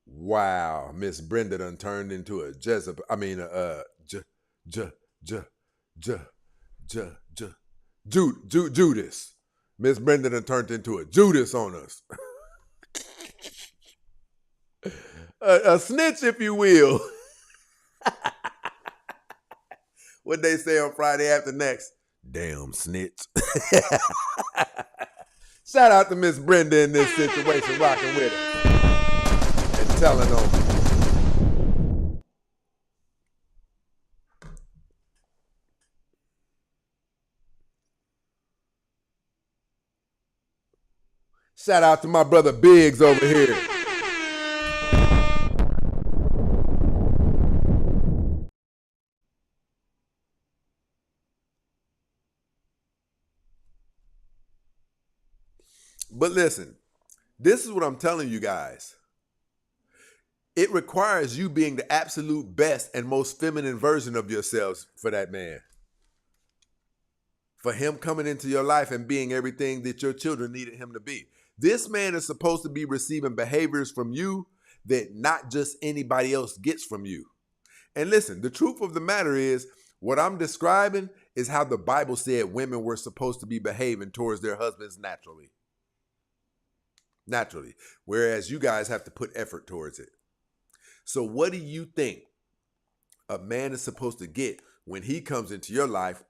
Wow, Miss Brenda done turned into a Jezebel. I mean, Judas. Miss Brenda done turned into a Judas on us. a snitch, if you will. What they say on Friday after next? Damn snitch. Shout out to Miss Brenda in this situation, rocking with her and telling on me. Shout out to my brother Biggs over here. But listen, this is what I'm telling you guys. It requires you being the absolute best and most feminine version of yourselves for that man. For him coming into your life and being everything that your children needed him to be. This man is supposed to be receiving behaviors from you that not just anybody else gets from you. And listen, the truth of the matter is, what I'm describing is how the Bible said women were supposed to be behaving towards their husbands naturally. Naturally. Whereas you guys have to put effort towards it. So what do you think a man is supposed to get when he comes into your life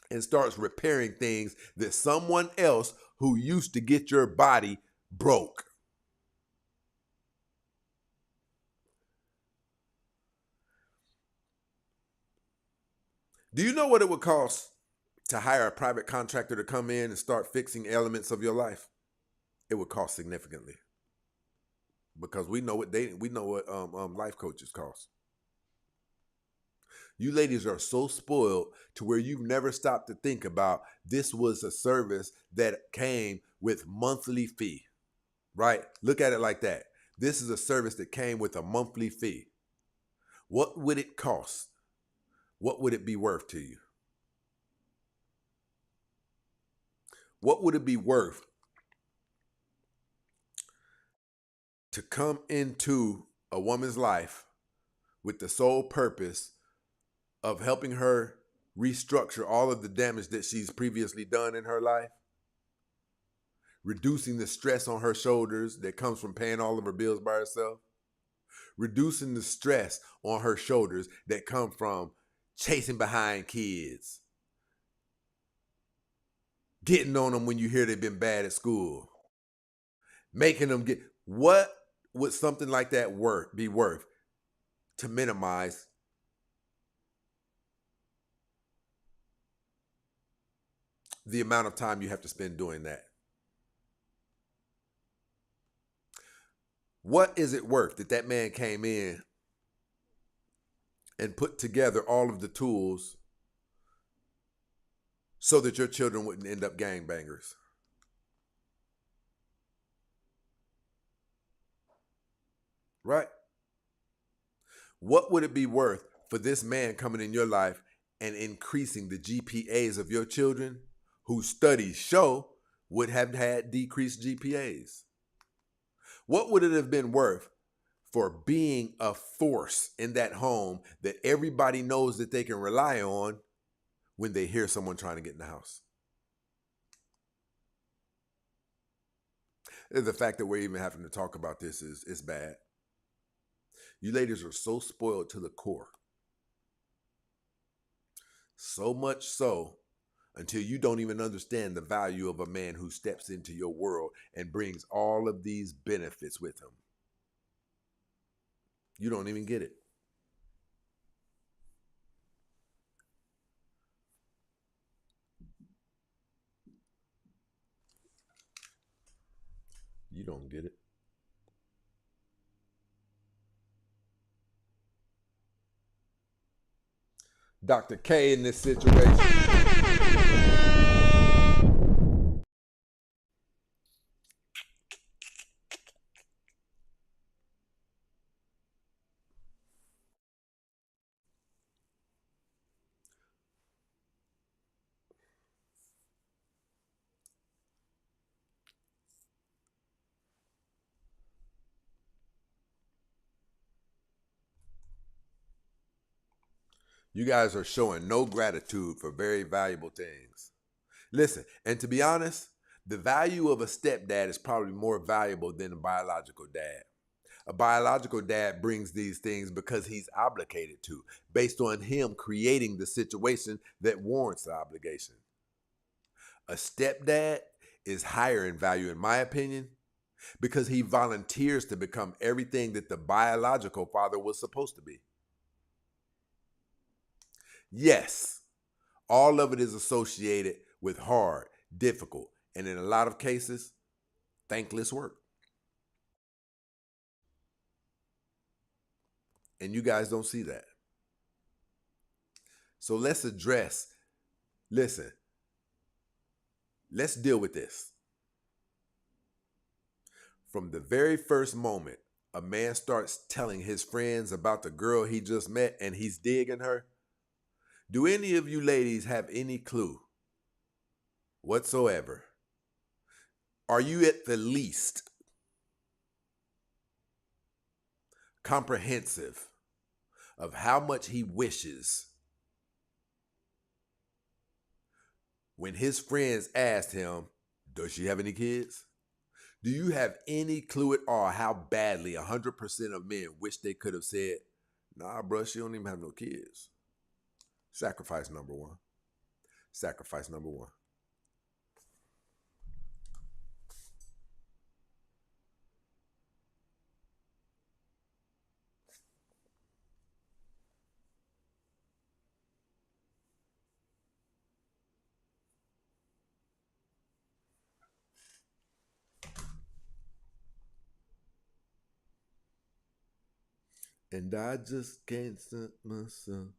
and starts repairing things that someone else who used to get your body broke? Do you know what it would cost to hire a private contractor to come in and start fixing elements of your life? It would cost significantly. because we know what life coaches cost. You ladies are so spoiled to where you've never stopped to think about this was a service that came with monthly fee, right? Look at it like that. This is a service that came with a monthly fee. What would it cost? What would it be worth to you? What would it be worth to come into a woman's life with the sole purpose of helping her restructure all of the damage that she's previously done in her life, reducing the stress on her shoulders that comes from paying all of her bills by herself, reducing the stress on her shoulders that come from chasing behind kids, getting on them when you hear they've been bad at school, making them get. What would something like that be worth to minimize the amount of time you have to spend doing that? What is it worth that man came in and put together all of the tools so that your children wouldn't end up gangbangers? Right? What would it be worth for this man coming in your life and increasing the GPAs of your children, whose studies show would have had decreased GPAs? What would it have been worth for being a force in that home that everybody knows that they can rely on when they hear someone trying to get in the house? The fact that we're even having to talk about this is bad. You ladies are so spoiled to the core. So much so until you don't even understand the value of a man who steps into your world and brings all of these benefits with him. You don't even get it. You don't get it. Dr. K in this situation. You guys are showing no gratitude for very valuable things. Listen, and to be honest, the value of a stepdad is probably more valuable than a biological dad. A biological dad brings these things because he's obligated to, based on him creating the situation that warrants the obligation. A stepdad is higher in value, in my opinion, because he volunteers to become everything that the biological father was supposed to be. Yes, all of it is associated with hard, difficult, and in a lot of cases, thankless work. And you guys don't see that. So let's deal with this. From the very first moment a man starts telling his friends about the girl he just met and he's digging her, do any of you ladies have any clue whatsoever? Are you at the least comprehensive of how much he wishes when his friends asked him, does she have any kids? Do you have any clue at all how badly 100% of men wish they could have said, nah, bro, she don't even have no kids? Sacrifice number one. Sacrifice number one. And I just can't stop myself.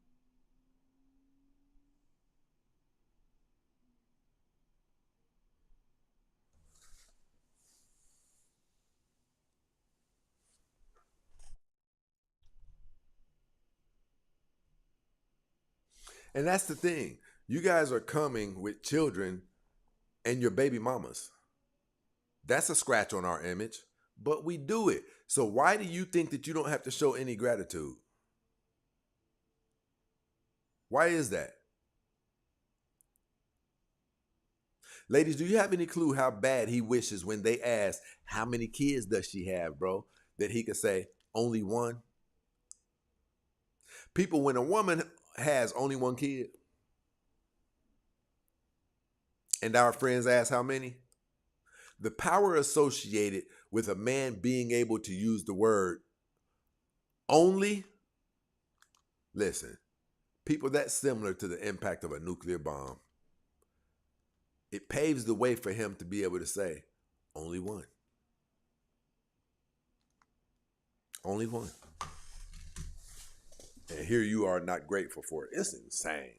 And that's the thing. You guys are coming with children and your baby mamas. That's a scratch on our image, but we do it. So why do you think that you don't have to show any gratitude? Why is that? Ladies, do you have any clue how bad he wishes when they ask, how many kids does she have, bro? That he could say, only one? People, when a woman has only one kid, and our friends ask how many, the power associated with a man being able to use the word only, listen, people, that's similar to the impact of a nuclear bomb. It paves the way for him to be able to say, only one. Only one. And here you are not grateful for it. It's insane.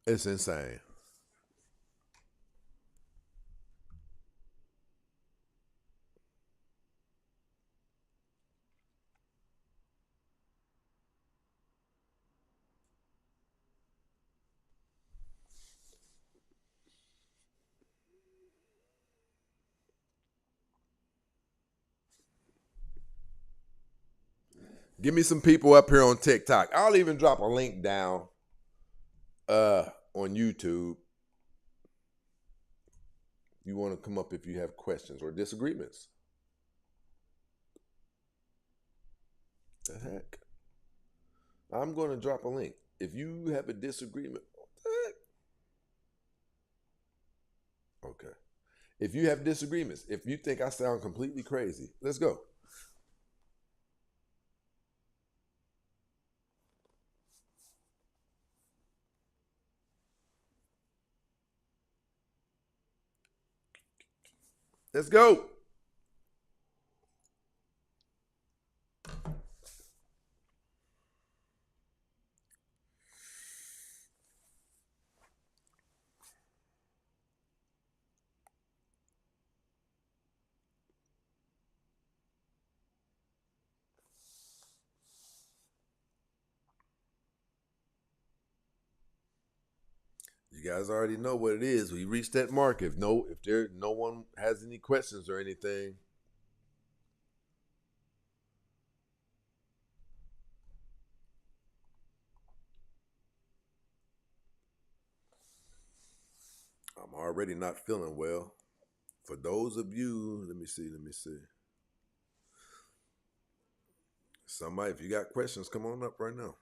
It's insane. Give me some people up here on TikTok. I'll even drop a link down on YouTube. You want to come up if you have questions or disagreements. The heck? I'm going to drop a link. If you have a disagreement, what the heck? Okay. If you have disagreements, if you think I sound completely crazy, let's go. Let's go. You guys already know what it is. We reached that mark. If no one has any questions or anything, I'm already not feeling well. For those of you, let me see. Somebody, if you got questions, come on up right now.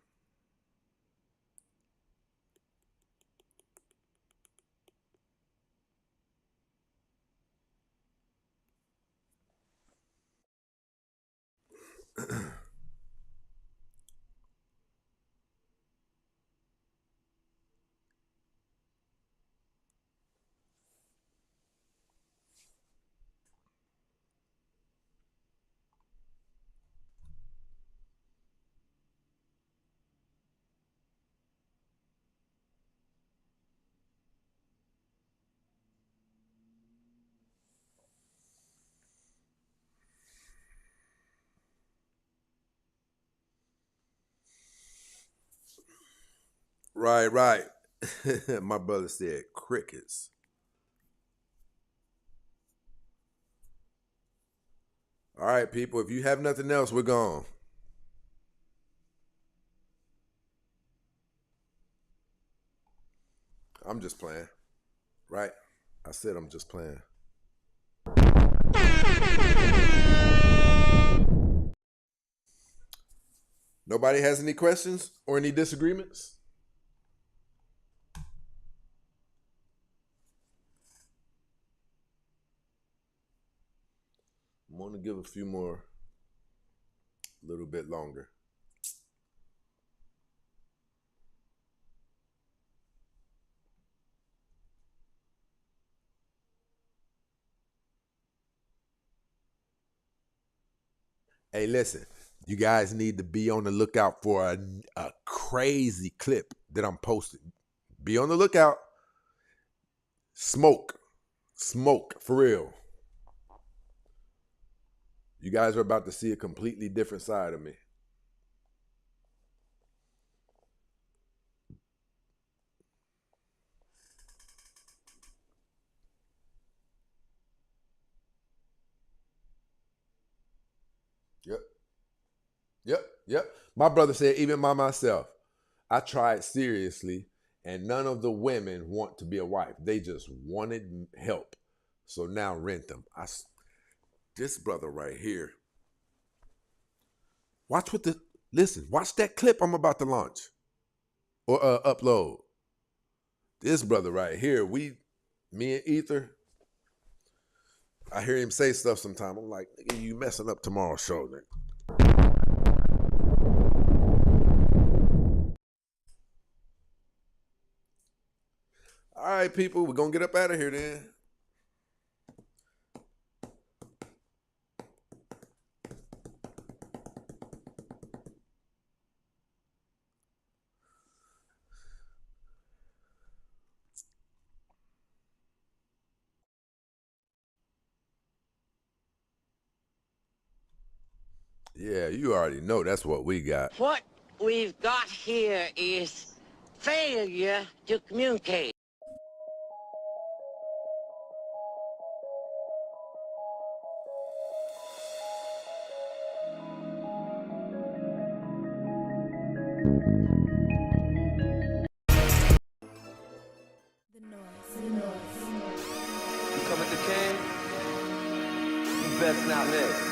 Right. My brother said crickets. All right, people, if you have nothing else, we're gone. I'm just playing. Right? I said I'm just playing. Nobody has any questions or any disagreements? I'm going to give a few more, a little bit longer. Hey, listen, you guys need to be on the lookout for a crazy clip that I'm posting. Be on the lookout. Smoke, for real. You guys are about to see a completely different side of me. Yep. My brother said, even by myself, I tried seriously, and none of the women want to be a wife. They just wanted help. So now rent them. This brother right here. Watch that clip I'm about to launch or upload. This brother right here, me and Ether, I hear him say stuff sometime. I'm like, nigga, you messing up tomorrow's show, nigga. All right, people, we're going to get up out of here then. Yeah, you already know that's what we got. What we've got here is failure to communicate. You come at the king, you best not miss.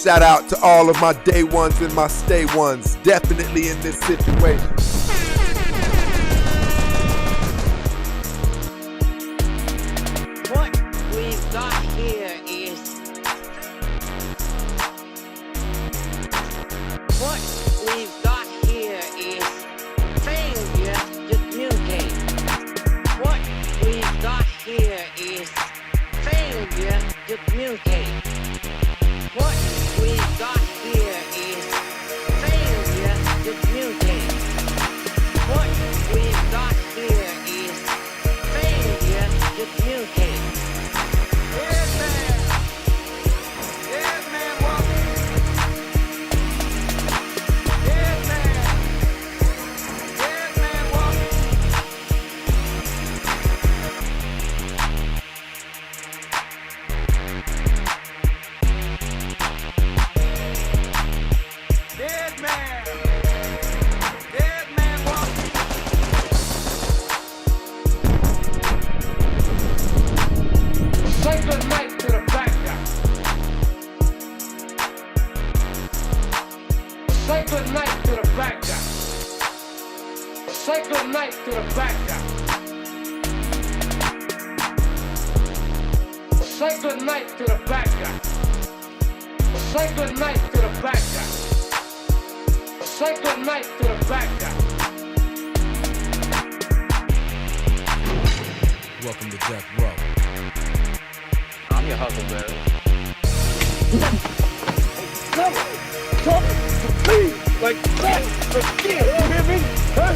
Shout out to all of my day ones and my stay ones, definitely in this situation. What we've got here is failure to communicate. What we've got here is failure to communicate. What we've got here is failure to communicate. What we've got here is failure to communicate. Yes, man. Yes, man, walking. Yes, man. Yes, man, walking. Dead man. Dead man walking. Say good night to the bad guy. Say good night to the bad guy. Say good night to the bad guy. Say good night to the bad guy. Say good night to the bad guy. Say good night to the bad guy. Welcome to Death Row. I'm your huckleberry. Never talk to me like that again. You hear me? Huh?